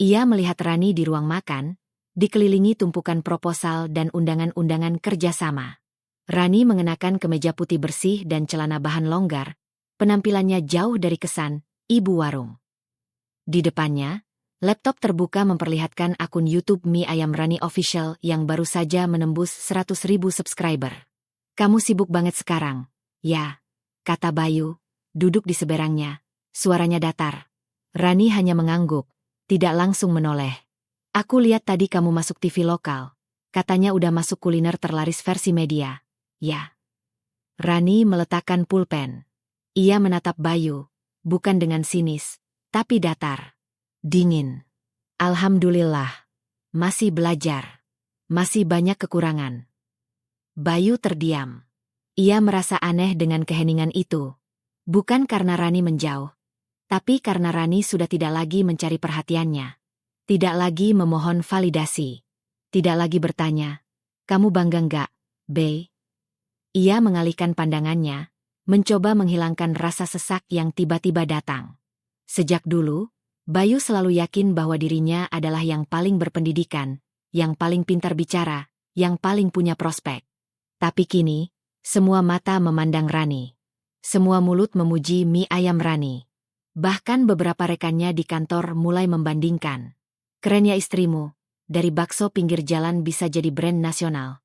Ia melihat Rani di ruang makan, dikelilingi tumpukan proposal dan undangan-undangan kerjasama. Rani mengenakan kemeja putih bersih dan celana bahan longgar, penampilannya jauh dari kesan ibu warung. Di depannya, laptop terbuka memperlihatkan akun YouTube Mie Ayam Rani Official yang baru saja menembus 100.000 subscriber. Kamu sibuk banget sekarang, ya, kata Bayu, duduk di seberangnya, suaranya datar. Rani hanya mengangguk, tidak langsung menoleh. Aku lihat tadi kamu masuk TV lokal, katanya udah masuk kuliner terlaris versi media. Ya. Rani meletakkan pulpen. Ia menatap Bayu, bukan dengan sinis, tapi datar. Dingin. Alhamdulillah. Masih belajar. Masih banyak kekurangan. Bayu terdiam. Ia merasa aneh dengan keheningan itu. Bukan karena Rani menjauh, tapi karena Rani sudah tidak lagi mencari perhatiannya. Tidak lagi memohon validasi. Tidak lagi bertanya, kamu bangga nggak, Bey? Ia mengalihkan pandangannya, mencoba menghilangkan rasa sesak yang tiba-tiba datang. Sejak dulu, Bayu selalu yakin bahwa dirinya adalah yang paling berpendidikan, yang paling pintar bicara, yang paling punya prospek. Tapi kini, semua mata memandang Rani. Semua mulut memuji Mie Ayam Rani. Bahkan beberapa rekannya di kantor mulai membandingkan. Keren ya istrimu, dari bakso pinggir jalan bisa jadi brand nasional.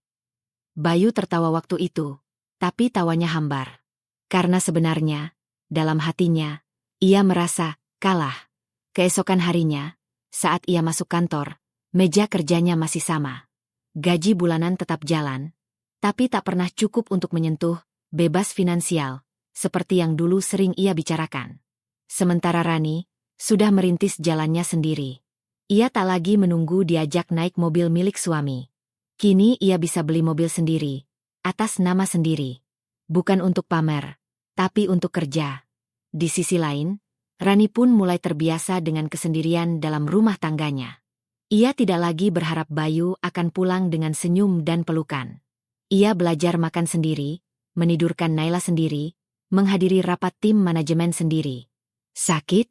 Bayu tertawa waktu itu, tapi tawanya hambar. Karena sebenarnya, dalam hatinya, ia merasa kalah. Keesokan harinya, saat ia masuk kantor, meja kerjanya masih sama. Gaji bulanan tetap jalan, tapi tak pernah cukup untuk menyentuh bebas finansial, seperti yang dulu sering ia bicarakan. Sementara Rani sudah merintis jalannya sendiri. Ia tak lagi menunggu diajak naik mobil milik suami. Kini ia bisa beli mobil sendiri, atas nama sendiri. Bukan untuk pamer, tapi untuk kerja. Di sisi lain, Rani pun mulai terbiasa dengan kesendirian dalam rumah tangganya. Ia tidak lagi berharap Bayu akan pulang dengan senyum dan pelukan. Ia belajar makan sendiri, menidurkan Naila sendiri, menghadiri rapat tim manajemen sendiri. Sakit?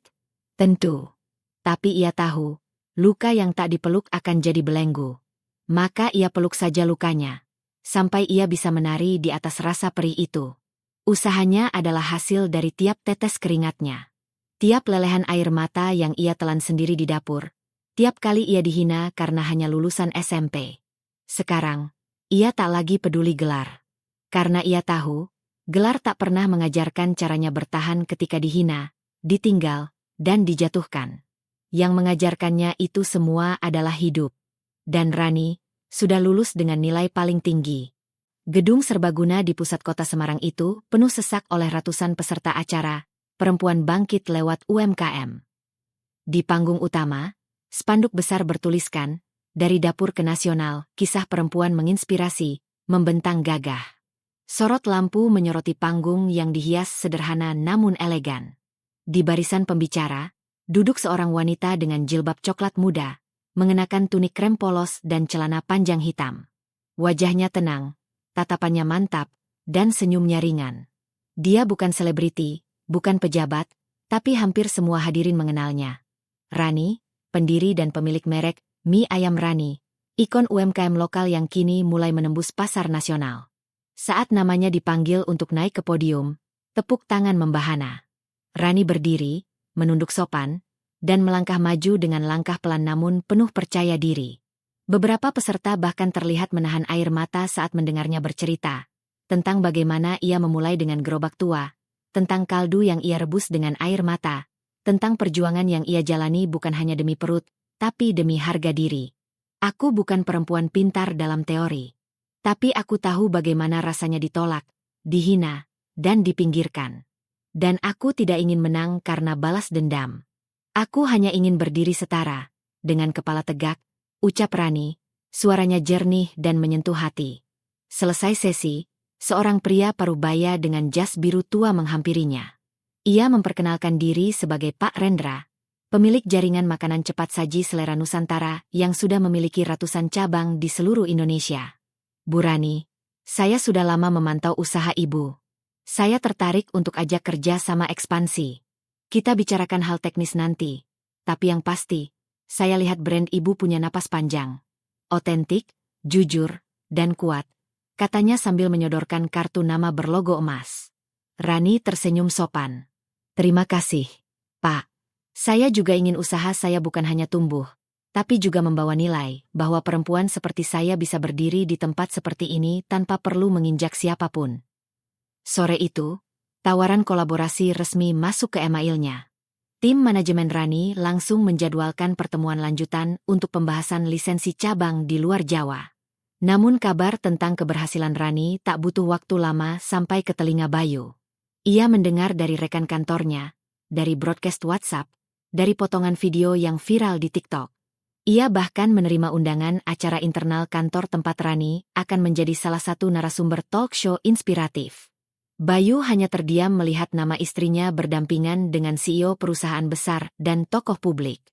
Tentu. Tapi ia tahu, luka yang tak dipeluk akan jadi belenggu. Maka ia peluk saja lukanya, sampai ia bisa menari di atas rasa perih itu. Usahanya adalah hasil dari tiap tetes keringatnya. Tiap lelehan air mata yang ia telan sendiri di dapur. Tiap kali ia dihina karena hanya lulusan SMP. Sekarang, ia tak lagi peduli gelar. Karena ia tahu, gelar tak pernah mengajarkan caranya bertahan ketika dihina, ditinggal, dan dijatuhkan. Yang mengajarkannya itu semua adalah hidup. Dan Rani sudah lulus dengan nilai paling tinggi. Gedung serbaguna di pusat kota Semarang itu penuh sesak oleh ratusan peserta acara Perempuan Bangkit lewat UMKM. Di panggung utama, spanduk besar bertuliskan, Dari dapur ke nasional, kisah perempuan menginspirasi, membentang gagah. Sorot lampu menyoroti panggung yang dihias sederhana namun elegan. Di barisan pembicara, duduk seorang wanita dengan jilbab coklat muda, mengenakan tunik krem polos dan celana panjang hitam. Wajahnya tenang, tatapannya mantap, dan senyumnya ringan. Dia bukan selebriti, bukan pejabat, tapi hampir semua hadirin mengenalnya. Rani, pendiri dan pemilik merek mie ayam Rani, ikon UMKM lokal yang kini mulai menembus pasar nasional. Saat namanya dipanggil untuk naik ke podium, tepuk tangan membahana. Rani berdiri, menunduk sopan, dan melangkah maju dengan langkah pelan namun penuh percaya diri. Beberapa peserta bahkan terlihat menahan air mata saat mendengarnya bercerita tentang bagaimana ia memulai dengan gerobak tua, tentang kaldu yang ia rebus dengan air mata, tentang perjuangan yang ia jalani bukan hanya demi perut, tapi demi harga diri. Aku bukan perempuan pintar dalam teori. Tapi aku tahu bagaimana rasanya ditolak, dihina, dan dipinggirkan. Dan aku tidak ingin menang karena balas dendam. Aku hanya ingin berdiri setara, dengan kepala tegak, ucap Rani, suaranya jernih dan menyentuh hati. Selesai sesi, seorang pria parubaya dengan jas biru tua menghampirinya. Ia memperkenalkan diri sebagai Pak Rendra, pemilik jaringan makanan cepat saji selera Nusantara yang sudah memiliki ratusan cabang di seluruh Indonesia. Bu Rani, saya sudah lama memantau usaha Ibu. Saya tertarik untuk ajak kerja sama ekspansi. Kita bicarakan hal teknis nanti. Tapi yang pasti, saya lihat brand Ibu punya napas panjang. Otentik, jujur, dan kuat, katanya sambil menyodorkan kartu nama berlogo emas. Rani tersenyum sopan. Terima kasih, Pak. Saya juga ingin usaha saya bukan hanya tumbuh, tapi juga membawa nilai bahwa perempuan seperti saya bisa berdiri di tempat seperti ini tanpa perlu menginjak siapapun. Sore itu, tawaran kolaborasi resmi masuk ke emailnya. Tim manajemen Rani langsung menjadwalkan pertemuan lanjutan untuk pembahasan lisensi cabang di luar Jawa. Namun kabar tentang keberhasilan Rani tak butuh waktu lama sampai ke telinga Bayu. Ia mendengar dari rekan kantornya, dari broadcast WhatsApp, dari potongan video yang viral di TikTok. Ia bahkan menerima undangan acara internal kantor tempat Rani akan menjadi salah satu narasumber talk show inspiratif. Bayu hanya terdiam melihat nama istrinya berdampingan dengan CEO perusahaan besar dan tokoh publik.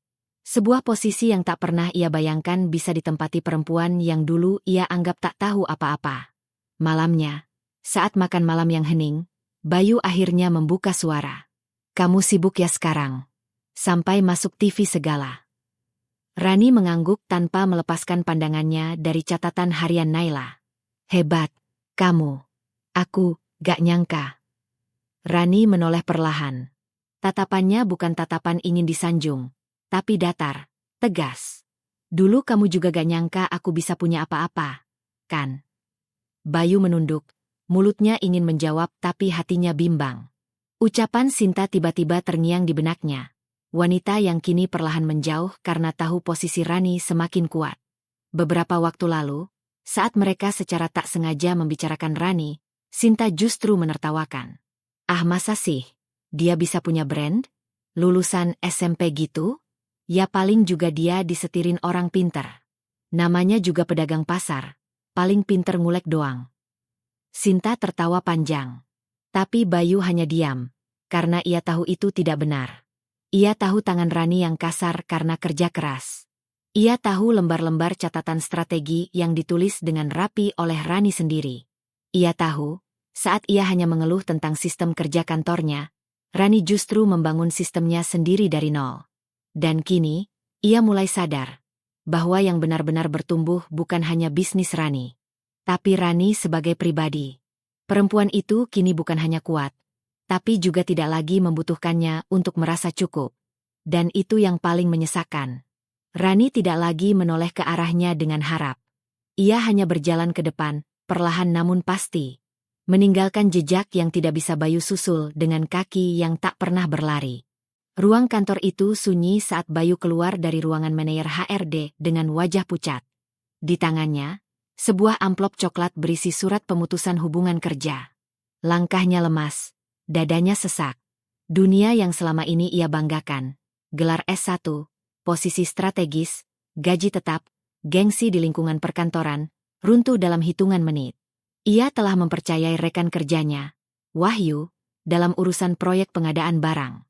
Sebuah posisi yang tak pernah ia bayangkan bisa ditempati perempuan yang dulu ia anggap tak tahu apa-apa. Malamnya, saat makan malam yang hening, Bayu akhirnya membuka suara. Kamu sibuk ya sekarang? Sampai masuk TV segala. Rani mengangguk tanpa melepaskan pandangannya dari catatan harian Naila. Hebat, kamu. Aku, gak nyangka. Rani menoleh perlahan. Tatapannya bukan tatapan ingin disanjung, tapi datar, tegas. Dulu kamu juga gak nyangka aku bisa punya apa-apa, kan? Bayu menunduk, mulutnya ingin menjawab tapi hatinya bimbang. Ucapan Sinta tiba-tiba terngiang di benaknya. Wanita yang kini perlahan menjauh karena tahu posisi Rani semakin kuat. Beberapa waktu lalu, saat mereka secara tak sengaja membicarakan Rani, Sinta justru menertawakan. Ah masa sih, dia bisa punya brand? Lulusan SMP gitu? Ya paling juga dia disetirin orang pinter. Namanya juga pedagang pasar, paling pinter ngulek doang. Sinta tertawa panjang. Tapi Bayu hanya diam, karena ia tahu itu tidak benar. Ia tahu tangan Rani yang kasar karena kerja keras. Ia tahu lembar-lembar catatan strategi yang ditulis dengan rapi oleh Rani sendiri. Ia tahu, saat ia hanya mengeluh tentang sistem kerja kantornya, Rani justru membangun sistemnya sendiri dari nol. Dan kini, ia mulai sadar bahwa yang benar-benar bertumbuh bukan hanya bisnis Rani, tapi Rani sebagai pribadi. Perempuan itu kini bukan hanya kuat, tapi juga tidak lagi membutuhkannya untuk merasa cukup. Dan itu yang paling menyesakan. Rani tidak lagi menoleh ke arahnya dengan harap. Ia hanya berjalan ke depan, perlahan namun pasti. Meninggalkan jejak yang tidak bisa Bayu susul dengan kaki yang tak pernah berlari. Ruang kantor itu sunyi saat Bayu keluar dari ruangan manajer HRD dengan wajah pucat. Di tangannya, sebuah amplop coklat berisi surat pemutusan hubungan kerja. Langkahnya lemas. Dadanya sesak. Dunia yang selama ini ia banggakan. Gelar S1, posisi strategis, gaji tetap, gengsi di lingkungan perkantoran, runtuh dalam hitungan menit. Ia telah mempercayai rekan kerjanya, Wahyu, dalam urusan proyek pengadaan barang.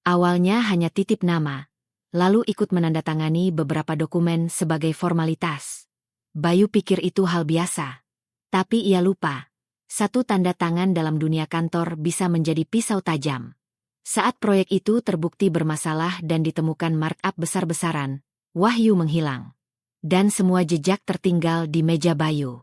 Awalnya hanya titip nama, lalu ikut menandatangani beberapa dokumen sebagai formalitas. Bayu pikir itu hal biasa. Tapi ia lupa, satu tanda tangan dalam dunia kantor bisa menjadi pisau tajam. Saat proyek itu terbukti bermasalah dan ditemukan markup besar-besaran, Wahyu menghilang. Dan semua jejak tertinggal di meja Bayu.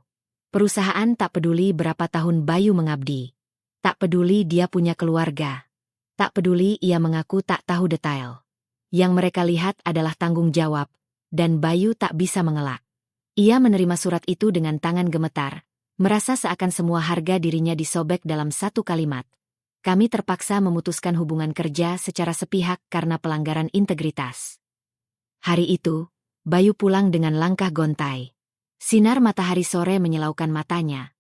Perusahaan tak peduli berapa tahun Bayu mengabdi. Tak peduli dia punya keluarga. Tak peduli ia mengaku tak tahu detail. Yang mereka lihat adalah tanggung jawab, dan Bayu tak bisa mengelak. Ia menerima surat itu dengan tangan gemetar, merasa seakan semua harga dirinya disobek dalam satu kalimat. Kami terpaksa memutuskan hubungan kerja secara sepihak karena pelanggaran integritas. Hari itu, Bayu pulang dengan langkah gontai. Sinar matahari sore menyilaukan matanya.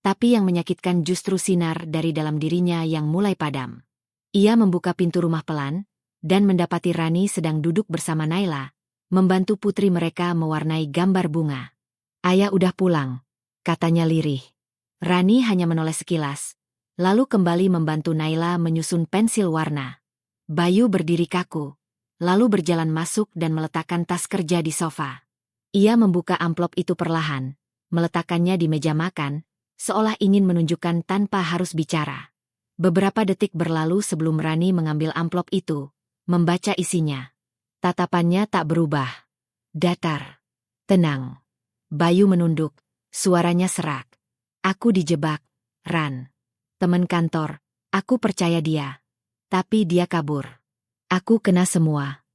Tapi yang menyakitkan justru sinar dari dalam dirinya yang mulai padam. Ia membuka pintu rumah pelan, dan mendapati Rani sedang duduk bersama Naila, membantu putri mereka mewarnai gambar bunga. Ayah udah pulang, katanya lirih. Rani hanya menoleh sekilas, lalu kembali membantu Naila menyusun pensil warna. Bayu berdiri kaku, lalu berjalan masuk dan meletakkan tas kerja di sofa. Ia membuka amplop itu perlahan, meletakkannya di meja makan, seolah ingin menunjukkan tanpa harus bicara. Beberapa detik berlalu sebelum Rani mengambil amplop itu, membaca isinya. Tatapannya tak berubah. Datar. Tenang. Bayu menunduk, suaranya serak. Aku dijebak, Ran. Teman kantor, aku percaya dia. Tapi dia kabur. Aku kena semua.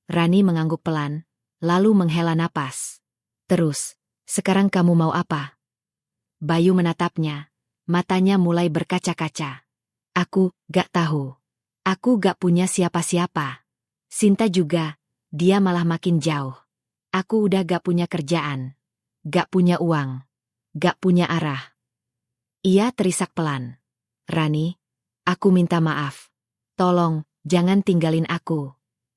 Rani mengangguk pelan, lalu menghela napas. Terus, sekarang kamu mau apa? Bayu menatapnya, matanya mulai berkaca-kaca. Aku gak tahu. Aku gak punya siapa-siapa. Sinta juga, dia malah makin jauh. Aku udah gak punya kerjaan. Gak punya uang. Gak punya arah. Ia terisak pelan. Rani, aku minta maaf. Tolong, jangan tinggalin aku.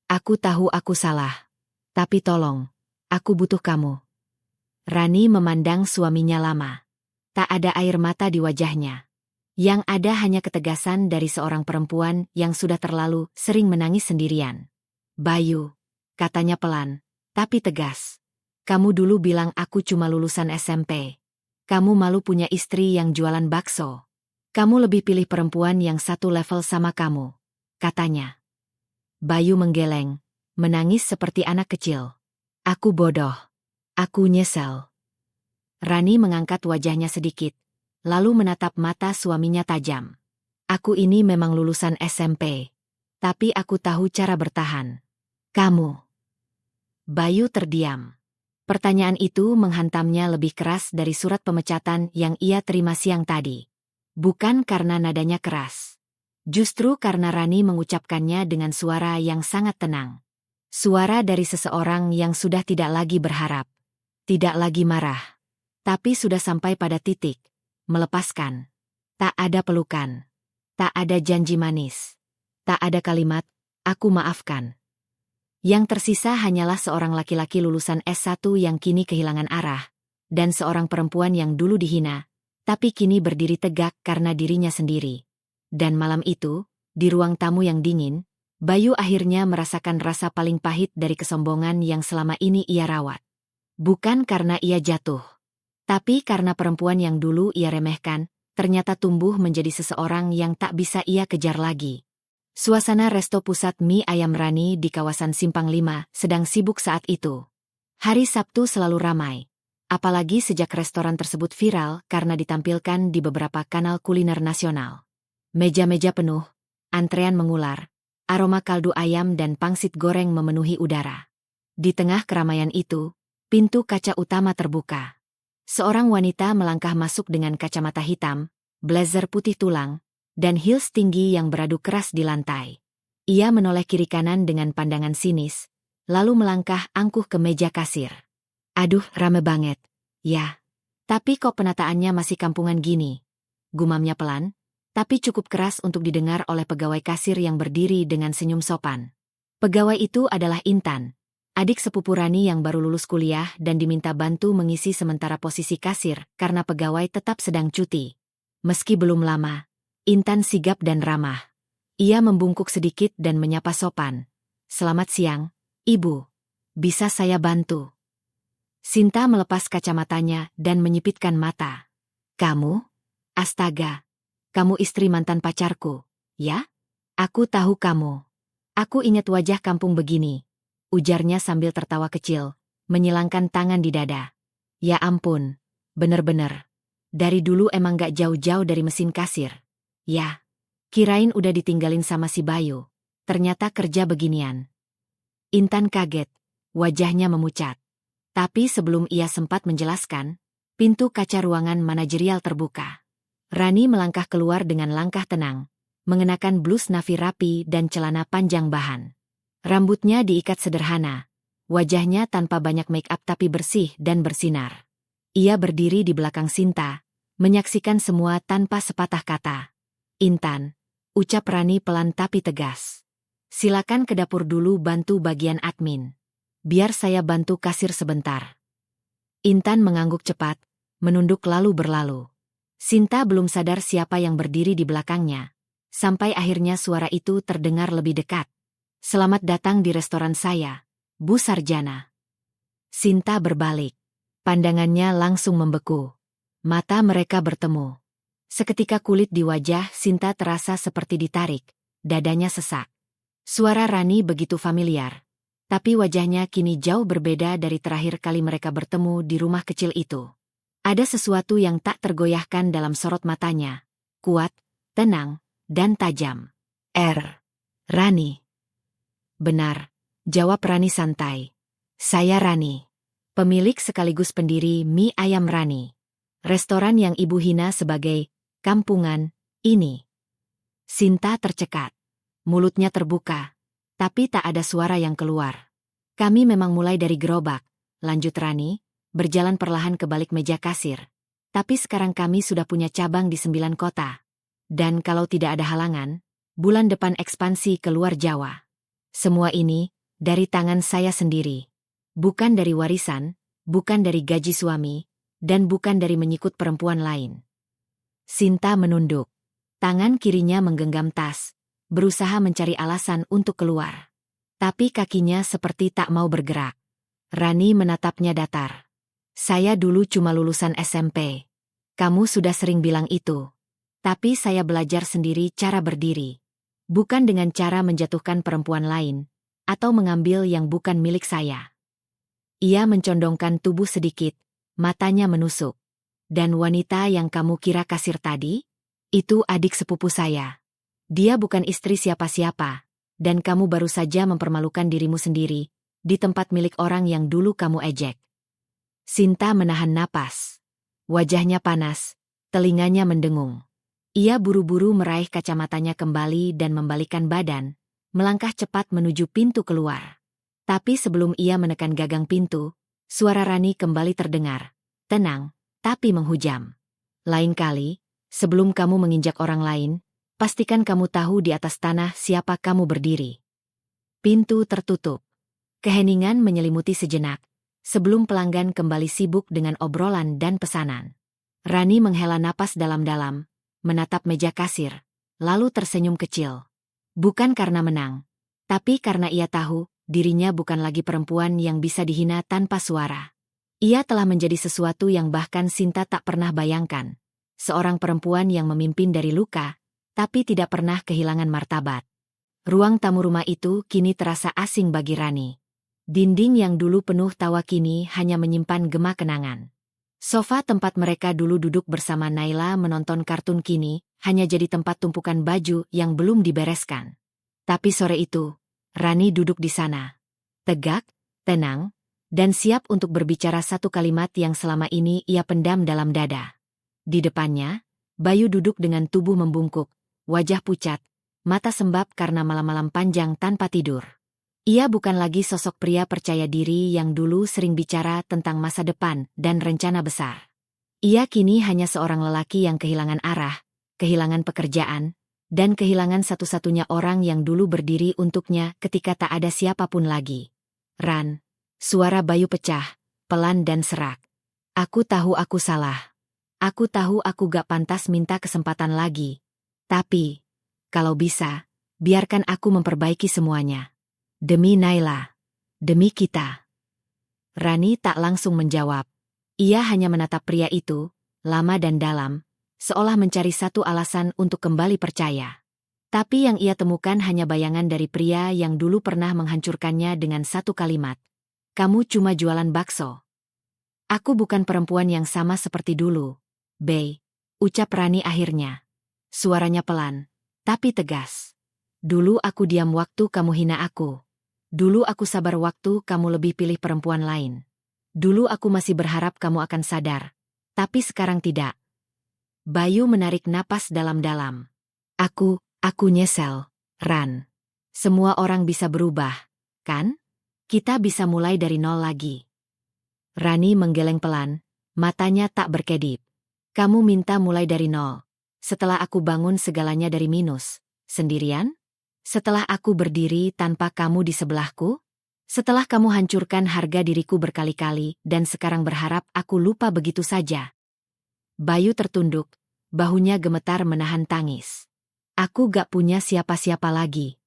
Aku tahu aku salah. Tapi tolong, aku butuh kamu. Rani memandang suaminya lama. Tak ada air mata di wajahnya. Yang ada hanya ketegasan dari seorang perempuan yang sudah terlalu sering menangis sendirian. Bayu, katanya pelan, tapi tegas. Kamu dulu bilang aku cuma lulusan SMP. Kamu malu punya istri yang jualan bakso. Kamu lebih pilih perempuan yang satu level sama kamu, katanya. Bayu menggeleng, menangis seperti anak kecil. Aku bodoh. Aku nyesel. Rani mengangkat wajahnya sedikit, lalu menatap mata suaminya tajam. Aku ini memang lulusan SMP. Tapi aku tahu cara bertahan. Kamu. Bayu terdiam. Pertanyaan itu menghantamnya lebih keras dari surat pemecatan yang ia terima siang tadi. Bukan karena nadanya keras. Justru karena Rani mengucapkannya dengan suara yang sangat tenang. Suara dari seseorang yang sudah tidak lagi berharap. Tidak lagi marah. Tapi sudah sampai pada titik. Melepaskan. Tak ada pelukan. Tak ada janji manis. Tak ada kalimat, aku maafkan. Yang tersisa hanyalah seorang laki-laki lulusan S1 yang kini kehilangan arah, dan seorang perempuan yang dulu dihina, tapi kini berdiri tegak karena dirinya sendiri. Dan malam itu, di ruang tamu yang dingin, Bayu akhirnya merasakan rasa paling pahit dari kesombongan yang selama ini ia rawat. Bukan karena ia jatuh. Tapi karena perempuan yang dulu ia remehkan, ternyata tumbuh menjadi seseorang yang tak bisa ia kejar lagi. Suasana resto pusat mie ayam Rani di kawasan Simpang 5 sedang sibuk saat itu. Hari Sabtu selalu ramai. Apalagi sejak restoran tersebut viral karena ditampilkan di beberapa kanal kuliner nasional. Meja-meja penuh, antrean mengular, aroma kaldu ayam dan pangsit goreng memenuhi udara. Di tengah keramaian itu, pintu kaca utama terbuka. Seorang wanita melangkah masuk dengan kacamata hitam, blazer putih tulang, dan heels tinggi yang beradu keras di lantai. Ia menoleh kiri kanan dengan pandangan sinis, lalu melangkah angkuh ke meja kasir. Aduh, rame banget. Ya. Tapi kok penataannya masih kampungan gini? Gumamnya pelan, tapi cukup keras untuk didengar oleh pegawai kasir yang berdiri dengan senyum sopan. Pegawai itu adalah Intan, adik sepupu Rani yang baru lulus kuliah dan diminta bantu mengisi sementara posisi kasir karena pegawai tetap sedang cuti. Meski belum lama, Intan sigap dan ramah. Ia membungkuk sedikit dan menyapa sopan. "Selamat siang, Ibu. Bisa saya bantu?" Sinta melepas kacamatanya dan menyipitkan mata. "Kamu? Astaga. Kamu istri mantan pacarku, ya? Aku tahu kamu. Aku ingat wajah kampung begini," ujarnya sambil tertawa kecil, menyilangkan tangan di dada. "Ya ampun, bener-bener. Dari dulu emang gak jauh-jauh dari mesin kasir. Ya, kirain udah ditinggalin sama si Bayu. Ternyata kerja beginian." Intan kaget, wajahnya memucat. Tapi sebelum ia sempat menjelaskan, pintu kaca ruangan manajerial terbuka. Rani melangkah keluar dengan langkah tenang, mengenakan blus navy rapi dan celana panjang bahan. Rambutnya diikat sederhana, wajahnya tanpa banyak make-up tapi bersih dan bersinar. Ia berdiri di belakang Sinta, menyaksikan semua tanpa sepatah kata. "Intan," ucap Rani pelan tapi tegas. "Silakan ke dapur dulu bantu bagian admin. Biar saya bantu kasir sebentar." Intan mengangguk cepat, menunduk lalu berlalu. Sinta belum sadar siapa yang berdiri di belakangnya, sampai akhirnya suara itu terdengar lebih dekat. "Selamat datang di restoran saya, Bu Sarjana." Sinta berbalik. Pandangannya langsung membeku. Mata mereka bertemu. Seketika kulit di wajah Sinta terasa seperti ditarik, dadanya sesak. Suara Rani begitu familiar. Tapi wajahnya kini jauh berbeda dari terakhir kali mereka bertemu di rumah kecil itu. Ada sesuatu yang tak tergoyahkan dalam sorot matanya. Kuat, tenang, dan tajam. Rani." "Benar," jawab Rani santai. "Saya Rani. Pemilik sekaligus pendiri mie ayam Rani. Restoran yang Ibu hina sebagai kampungan ini." Sinta tercekat. Mulutnya terbuka, tapi tak ada suara yang keluar. "Kami memang mulai dari gerobak," lanjut Rani, berjalan perlahan ke balik meja kasir. "Tapi sekarang kami sudah punya cabang di 9 kota. Dan kalau tidak ada halangan, bulan depan ekspansi ke luar Jawa. Semua ini dari tangan saya sendiri. Bukan dari warisan, bukan dari gaji suami, dan bukan dari menyikut perempuan lain." Sinta menunduk. Tangan kirinya menggenggam tas, berusaha mencari alasan untuk keluar. Tapi kakinya seperti tak mau bergerak. Rani menatapnya datar. "Saya dulu cuma lulusan SMP. Kamu sudah sering bilang itu. Tapi saya belajar sendiri cara berdiri. Bukan dengan cara menjatuhkan perempuan lain, atau mengambil yang bukan milik saya." Ia mencondongkan tubuh sedikit, matanya menusuk. "Dan wanita yang kamu kira kasir tadi? Itu adik sepupu saya. Dia bukan istri siapa-siapa. Dan kamu baru saja mempermalukan dirimu sendiri, di tempat milik orang yang dulu kamu ejek." Sinta menahan napas. Wajahnya panas, telinganya mendengung. Ia buru-buru meraih kacamatanya kembali dan membalikkan badan, melangkah cepat menuju pintu keluar. Tapi sebelum ia menekan gagang pintu, suara Rani kembali terdengar. Tenang, tapi menghujam. "Lain kali, sebelum kamu menginjak orang lain, pastikan kamu tahu di atas tanah siapa kamu berdiri." Pintu tertutup. Keheningan menyelimuti sejenak, sebelum pelanggan kembali sibuk dengan obrolan dan pesanan. Rani menghela napas dalam-dalam, menatap meja kasir, lalu tersenyum kecil. Bukan karena menang, tapi karena ia tahu dirinya bukan lagi perempuan yang bisa dihina tanpa suara. Ia telah menjadi sesuatu yang bahkan Sinta tak pernah bayangkan. Seorang perempuan yang memimpin dari luka, tapi tidak pernah kehilangan martabat. Ruang tamu rumah itu kini terasa asing bagi Rani. Dinding yang dulu penuh tawa kini hanya menyimpan gema kenangan. Sofa tempat mereka dulu duduk bersama Naila menonton kartun kini hanya jadi tempat tumpukan baju yang belum dibereskan. Tapi sore itu, Rani duduk di sana. Tegak, tenang, dan siap untuk berbicara satu kalimat yang selama ini ia pendam dalam dada. Di depannya, Bayu duduk dengan tubuh membungkuk, wajah pucat, mata sembab karena malam-malam panjang tanpa tidur. Ia bukan lagi sosok pria percaya diri yang dulu sering bicara tentang masa depan dan rencana besar. Ia kini hanya seorang lelaki yang kehilangan arah, kehilangan pekerjaan, dan kehilangan satu-satunya orang yang dulu berdiri untuknya ketika tak ada siapapun lagi. "Ran, Suara Bayu pecah, pelan dan serak. Aku tahu aku salah. Aku tahu aku gak pantas minta kesempatan lagi. Tapi, kalau bisa, biarkan aku memperbaiki semuanya. Demi Naila. Demi kita. Rani tak langsung menjawab. Ia hanya menatap pria itu, lama dan dalam, seolah mencari satu alasan untuk kembali percaya. Tapi yang ia temukan hanya bayangan dari pria yang dulu pernah menghancurkannya dengan satu kalimat. Kamu cuma jualan bakso. Aku bukan perempuan yang sama seperti dulu, Bey, ucap Rani akhirnya. Suaranya pelan, tapi tegas. Dulu aku diam waktu kamu hina aku. Dulu aku sabar waktu kamu lebih pilih perempuan lain. Dulu aku masih berharap kamu akan sadar. Tapi sekarang tidak. Bayu menarik napas dalam-dalam. Aku nyesel, Ran. Semua orang bisa berubah, kan? Kita bisa mulai dari nol lagi. Rani menggeleng pelan, matanya tak berkedip. Kamu minta mulai dari nol. Setelah aku bangun segalanya dari minus. Sendirian? Setelah aku berdiri tanpa kamu di sebelahku? Setelah kamu hancurkan harga diriku berkali-kali dan sekarang berharap aku lupa begitu saja. Bayu tertunduk, bahunya gemetar menahan tangis. Aku gak punya siapa-siapa lagi.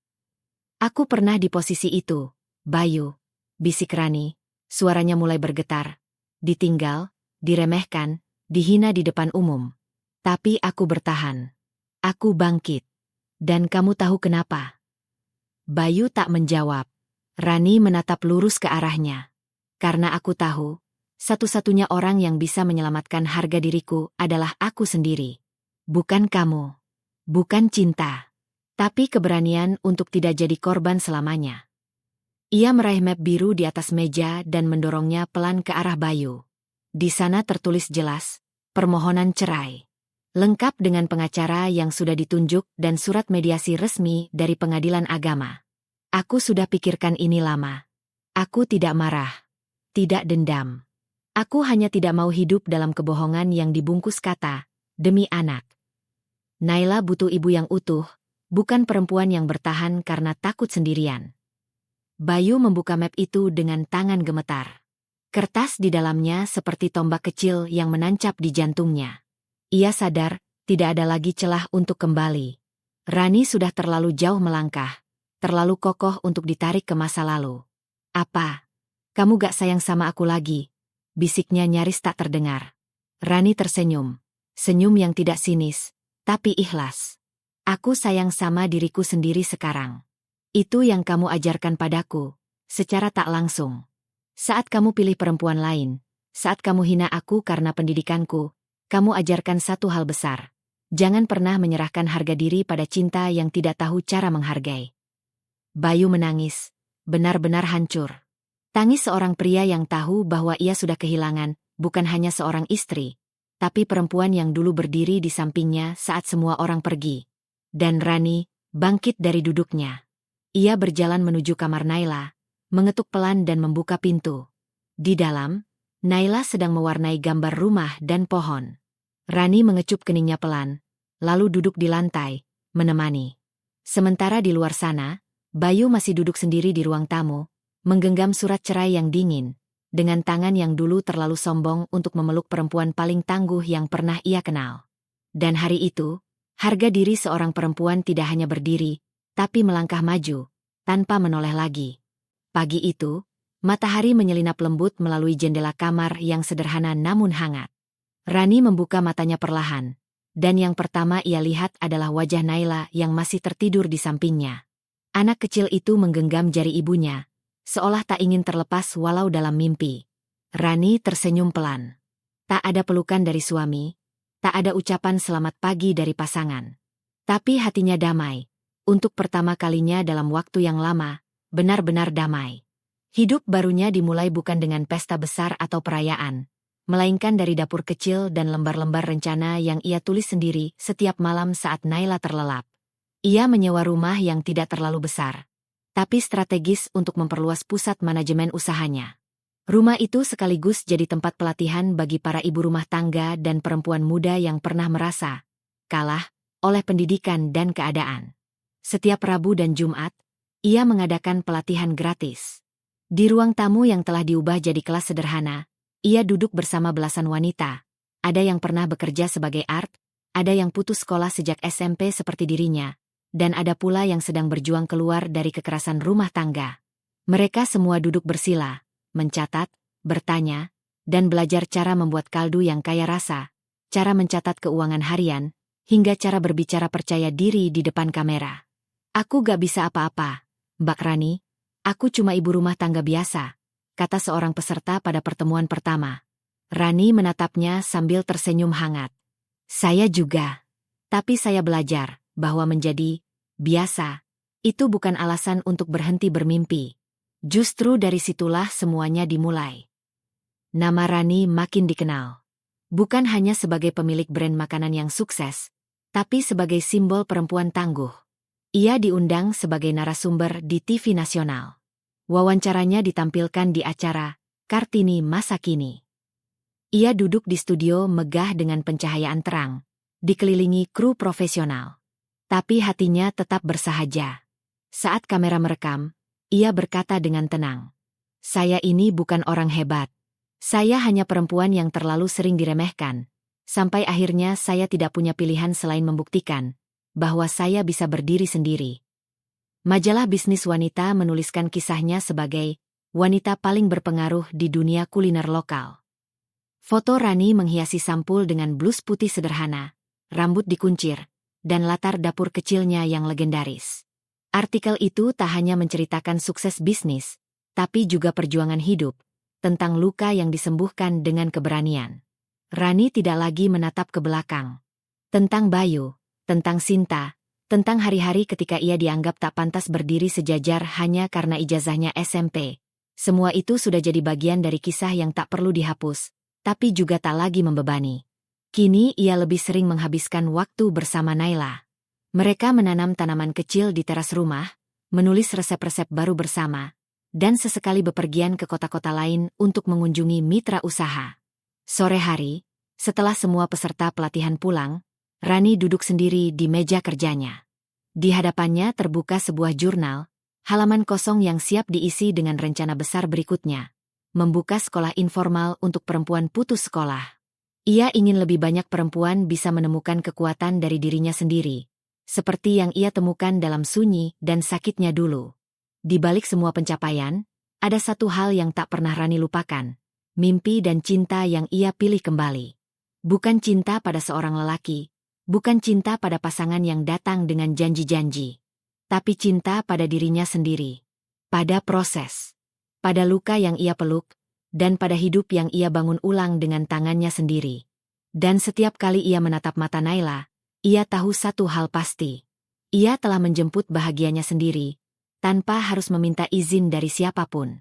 Aku pernah di posisi itu, Bayu, bisik Rani, suaranya mulai bergetar. Ditinggal, diremehkan, dihina di depan umum. Tapi aku bertahan. Aku bangkit. Dan kamu tahu kenapa? Bayu tak menjawab. Rani menatap lurus ke arahnya. Karena aku tahu, satu-satunya orang yang bisa menyelamatkan harga diriku adalah aku sendiri. Bukan kamu. Bukan cinta. Tapi keberanian untuk tidak jadi korban selamanya. Ia meraih map biru di atas meja dan mendorongnya pelan ke arah Bayu. Di sana tertulis jelas, permohonan cerai. Lengkap dengan pengacara yang sudah ditunjuk dan surat mediasi resmi dari Pengadilan Agama. Aku sudah pikirkan ini lama. Aku tidak marah. Tidak dendam. Aku hanya tidak mau hidup dalam kebohongan yang dibungkus kata, demi anak. Naila butuh ibu yang utuh, bukan perempuan yang bertahan karena takut sendirian. Bayu membuka map itu dengan tangan gemetar. Kertas di dalamnya seperti tombak kecil yang menancap di jantungnya. Ia sadar, tidak ada lagi celah untuk kembali. Rani sudah terlalu jauh melangkah, terlalu kokoh untuk ditarik ke masa lalu. Apa? Kamu gak sayang sama aku lagi? Bisiknya nyaris tak terdengar. Rani tersenyum. Senyum yang tidak sinis, tapi ikhlas. Aku sayang sama diriku sendiri sekarang. Itu yang kamu ajarkan padaku, secara tak langsung. Saat kamu pilih perempuan lain, saat kamu hina aku karena pendidikanku, kamu ajarkan satu hal besar. Jangan pernah menyerahkan harga diri pada cinta yang tidak tahu cara menghargai. Bayu menangis, benar-benar hancur. Tangis seorang pria yang tahu bahwa ia sudah kehilangan, bukan hanya seorang istri, tapi perempuan yang dulu berdiri di sampingnya saat semua orang pergi. Dan Rani bangkit dari duduknya. Ia berjalan menuju kamar Naila, mengetuk pelan dan membuka pintu. Di dalam, Naila sedang mewarnai gambar rumah dan pohon. Rani mengecup keningnya pelan, lalu duduk di lantai, menemani. Sementara di luar sana, Bayu masih duduk sendiri di ruang tamu, menggenggam surat cerai yang dingin, dengan tangan yang dulu terlalu sombong untuk memeluk perempuan paling tangguh yang pernah ia kenal. Dan hari itu, harga diri seorang perempuan tidak hanya berdiri, tapi melangkah maju, tanpa menoleh lagi. Pagi itu, matahari menyelinap lembut melalui jendela kamar yang sederhana namun hangat. Rani membuka matanya perlahan, dan yang pertama ia lihat adalah wajah Naila yang masih tertidur di sampingnya. Anak kecil itu menggenggam jari ibunya, seolah tak ingin terlepas walau dalam mimpi. Rani tersenyum pelan. Tak ada pelukan dari suami, tak ada ucapan selamat pagi dari pasangan. Tapi hatinya damai. Untuk pertama kalinya dalam waktu yang lama, benar-benar damai. Hidup barunya dimulai bukan dengan pesta besar atau perayaan, melainkan dari dapur kecil dan lembar-lembar rencana yang ia tulis sendiri setiap malam saat Naila terlelap. Ia menyewa rumah yang tidak terlalu besar, tapi strategis untuk memperluas pusat manajemen usahanya. Rumah itu sekaligus jadi tempat pelatihan bagi para ibu rumah tangga dan perempuan muda yang pernah merasa kalah oleh pendidikan dan keadaan. Setiap Rabu dan Jumat, ia mengadakan pelatihan gratis. Di ruang tamu yang telah diubah jadi kelas sederhana, ia duduk bersama belasan wanita. Ada yang pernah bekerja sebagai art, ada yang putus sekolah sejak SMP seperti dirinya, dan ada pula yang sedang berjuang keluar dari kekerasan rumah tangga. Mereka semua duduk bersila, mencatat, bertanya, dan belajar cara membuat kaldu yang kaya rasa, cara mencatat keuangan harian, hingga cara berbicara percaya diri di depan kamera. "Aku gak bisa apa-apa, Mbak Rani. Aku cuma ibu rumah tangga biasa," kata seorang peserta pada pertemuan pertama. Rani menatapnya sambil tersenyum hangat. "Saya juga. Tapi saya belajar bahwa menjadi biasa itu bukan alasan untuk berhenti bermimpi. Justru dari situlah semuanya dimulai." Nama Rani makin dikenal. Bukan hanya sebagai pemilik brand makanan yang sukses, tapi sebagai simbol perempuan tangguh. Ia diundang sebagai narasumber di TV nasional. Wawancaranya ditampilkan di acara Kartini Masa Kini. Ia duduk di studio megah dengan pencahayaan terang, dikelilingi kru profesional. Tapi hatinya tetap bersahaja. Saat kamera merekam, ia berkata dengan tenang, "Saya ini bukan orang hebat. Saya hanya perempuan yang terlalu sering diremehkan. Sampai akhirnya saya tidak punya pilihan selain membuktikan bahwa saya bisa berdiri sendiri." Majalah bisnis wanita menuliskan kisahnya sebagai wanita paling berpengaruh di dunia kuliner lokal. Foto Rani menghiasi sampul dengan blus putih sederhana, rambut dikuncir, dan latar dapur kecilnya yang legendaris. Artikel itu tak hanya menceritakan sukses bisnis, tapi juga perjuangan hidup, tentang luka yang disembuhkan dengan keberanian. Rani tidak lagi menatap ke belakang. Tentang Bayu, tentang Sinta, tentang hari-hari ketika ia dianggap tak pantas berdiri sejajar hanya karena ijazahnya SMP. Semua itu sudah jadi bagian dari kisah yang tak perlu dihapus, tapi juga tak lagi membebani. Kini ia lebih sering menghabiskan waktu bersama Naila. Mereka menanam tanaman kecil di teras rumah, menulis resep-resep baru bersama, dan sesekali bepergian ke kota-kota lain untuk mengunjungi mitra usaha. Sore hari, setelah semua peserta pelatihan pulang, Rani duduk sendiri di meja kerjanya. Di hadapannya terbuka sebuah jurnal, halaman kosong yang siap diisi dengan rencana besar berikutnya. Membuka sekolah informal untuk perempuan putus sekolah. Ia ingin lebih banyak perempuan bisa menemukan kekuatan dari dirinya sendiri, seperti yang ia temukan dalam sunyi dan sakitnya dulu. Di balik semua pencapaian, ada satu hal yang tak pernah Rani lupakan, mimpi dan cinta yang ia pilih kembali. Bukan cinta pada seorang lelaki, bukan cinta pada pasangan yang datang dengan janji-janji, tapi cinta pada dirinya sendiri, pada proses, pada luka yang ia peluk, dan pada hidup yang ia bangun ulang dengan tangannya sendiri. Dan setiap kali ia menatap mata Naila, ia tahu satu hal pasti. Ia telah menjemput bahagianya sendiri, tanpa harus meminta izin dari siapapun.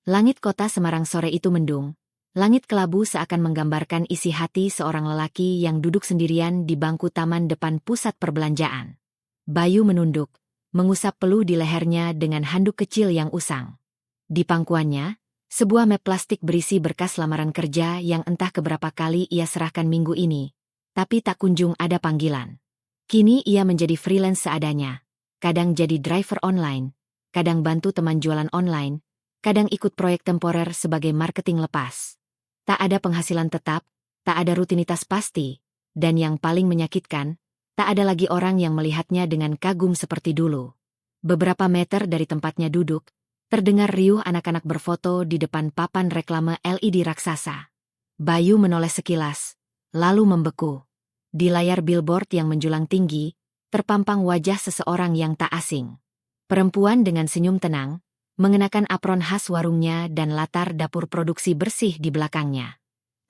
Langit kota Semarang sore itu mendung. Langit kelabu seakan menggambarkan isi hati seorang lelaki yang duduk sendirian di bangku taman depan pusat perbelanjaan. Bayu menunduk, mengusap peluh di lehernya dengan handuk kecil yang usang. Di pangkuannya, sebuah map plastik berisi berkas lamaran kerja yang entah keberapa kali ia serahkan minggu ini, tapi tak kunjung ada panggilan. Kini ia menjadi freelance seadanya. Kadang jadi driver online, kadang bantu teman jualan online, kadang ikut proyek temporer sebagai marketing lepas. Tak ada penghasilan tetap, tak ada rutinitas pasti, dan yang paling menyakitkan, tak ada lagi orang yang melihatnya dengan kagum seperti dulu. Beberapa meter dari tempatnya duduk, terdengar riuh anak-anak berfoto di depan papan reklame LED raksasa. Bayu menoleh sekilas, lalu membeku. Di layar billboard yang menjulang tinggi, terpampang wajah seseorang yang tak asing. Perempuan dengan senyum tenang, mengenakan apron khas warungnya dan latar dapur produksi bersih di belakangnya.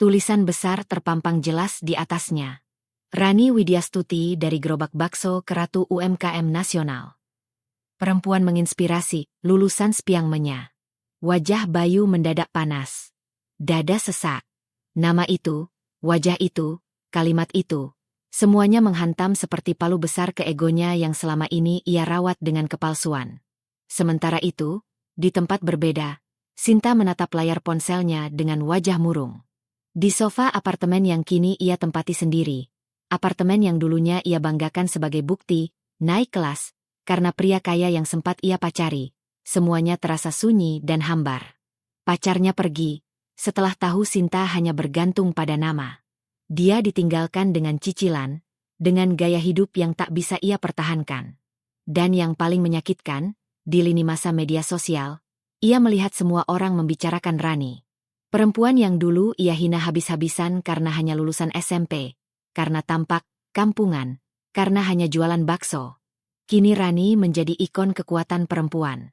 Tulisan besar terpampang jelas di atasnya. Rani Widyastuti dari Gerobak Bakso ke Ratu UMKM Nasional. Perempuan menginspirasi, lulusan Spiang Menya. Wajah Bayu mendadak panas. Dada sesak. Nama itu, wajah itu, kalimat itu, semuanya menghantam seperti palu besar ke egonya yang selama ini ia rawat dengan kepalsuan. Sementara itu, di tempat berbeda, Sinta menatap layar ponselnya dengan wajah murung. Di sofa apartemen yang kini ia tempati sendiri, apartemen yang dulunya ia banggakan sebagai bukti naik kelas, karena pria kaya yang sempat ia pacari, semuanya terasa sunyi dan hambar. Pacarnya pergi, setelah tahu Sinta hanya bergantung pada nama. Dia ditinggalkan dengan cicilan, dengan gaya hidup yang tak bisa ia pertahankan. Dan yang paling menyakitkan, di lini masa media sosial, ia melihat semua orang membicarakan Rani. Perempuan yang dulu ia hina habis-habisan karena hanya lulusan SMP, karena tampak, kampungan, karena hanya jualan bakso. Kini Rani menjadi ikon kekuatan perempuan.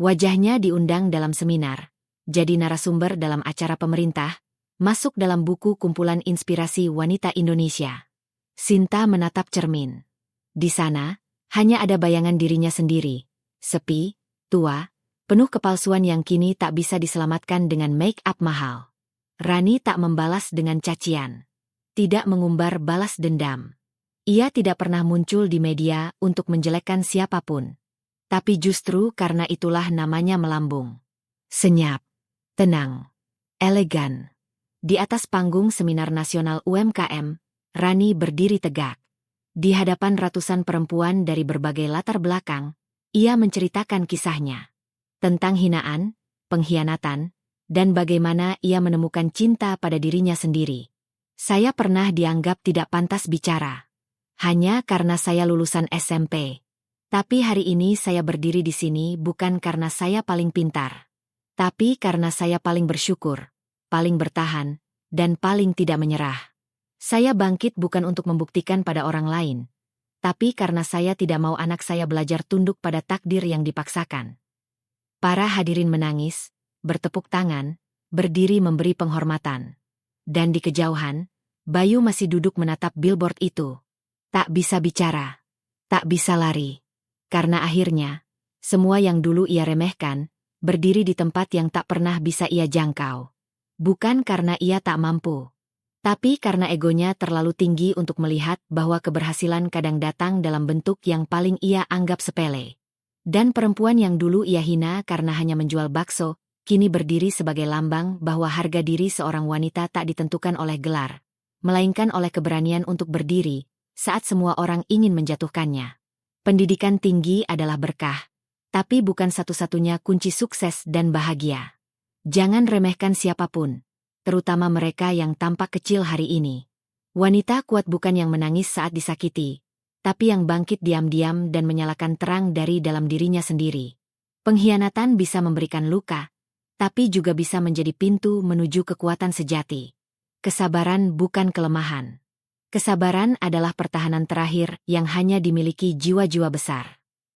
Wajahnya diundang dalam seminar, jadi narasumber dalam acara pemerintah, masuk dalam buku kumpulan inspirasi wanita Indonesia. Sinta menatap cermin. Di sana, hanya ada bayangan dirinya sendiri, sepi, tua, penuh kepalsuan yang kini tak bisa diselamatkan dengan make-up mahal. Rani tak membalas dengan cacian. Tidak mengumbar balas dendam. Ia tidak pernah muncul di media untuk menjelekkan siapapun. Tapi justru karena itulah namanya melambung. Senyap, tenang, elegan. Di atas panggung Seminar Nasional UMKM, Rani berdiri tegak. Di hadapan ratusan perempuan dari berbagai latar belakang, ia menceritakan kisahnya. Tentang hinaan, pengkhianatan, dan bagaimana ia menemukan cinta pada dirinya sendiri. Saya pernah dianggap tidak pantas bicara. Hanya karena saya lulusan SMP. Tapi hari ini saya berdiri di sini bukan karena saya paling pintar. Tapi karena saya paling bersyukur, paling bertahan, dan paling tidak menyerah. Saya bangkit bukan untuk membuktikan pada orang lain. Tapi karena saya tidak mau anak saya belajar tunduk pada takdir yang dipaksakan. Para hadirin menangis, bertepuk tangan, berdiri memberi penghormatan. Dan di kejauhan, Bayu masih duduk menatap billboard itu. Tak bisa bicara, tak bisa lari. Karena akhirnya, semua yang dulu ia remehkan, berdiri di tempat yang tak pernah bisa ia jangkau. Bukan karena ia tak mampu, tapi karena egonya terlalu tinggi untuk melihat bahwa keberhasilan kadang datang dalam bentuk yang paling ia anggap sepele. Dan perempuan yang dulu ia hina karena hanya menjual bakso, kini berdiri sebagai lambang bahwa harga diri seorang wanita tak ditentukan oleh gelar, melainkan oleh keberanian untuk berdiri saat semua orang ingin menjatuhkannya. Pendidikan tinggi adalah berkah, tapi bukan satu-satunya kunci sukses dan bahagia. Jangan remehkan siapapun, terutama mereka yang tampak kecil hari ini. Wanita kuat bukan yang menangis saat disakiti, tapi yang bangkit diam-diam dan menyalakan terang dari dalam dirinya sendiri. Pengkhianatan bisa memberikan luka, tapi juga bisa menjadi pintu menuju kekuatan sejati. Kesabaran bukan kelemahan. Kesabaran adalah pertahanan terakhir yang hanya dimiliki jiwa-jiwa besar.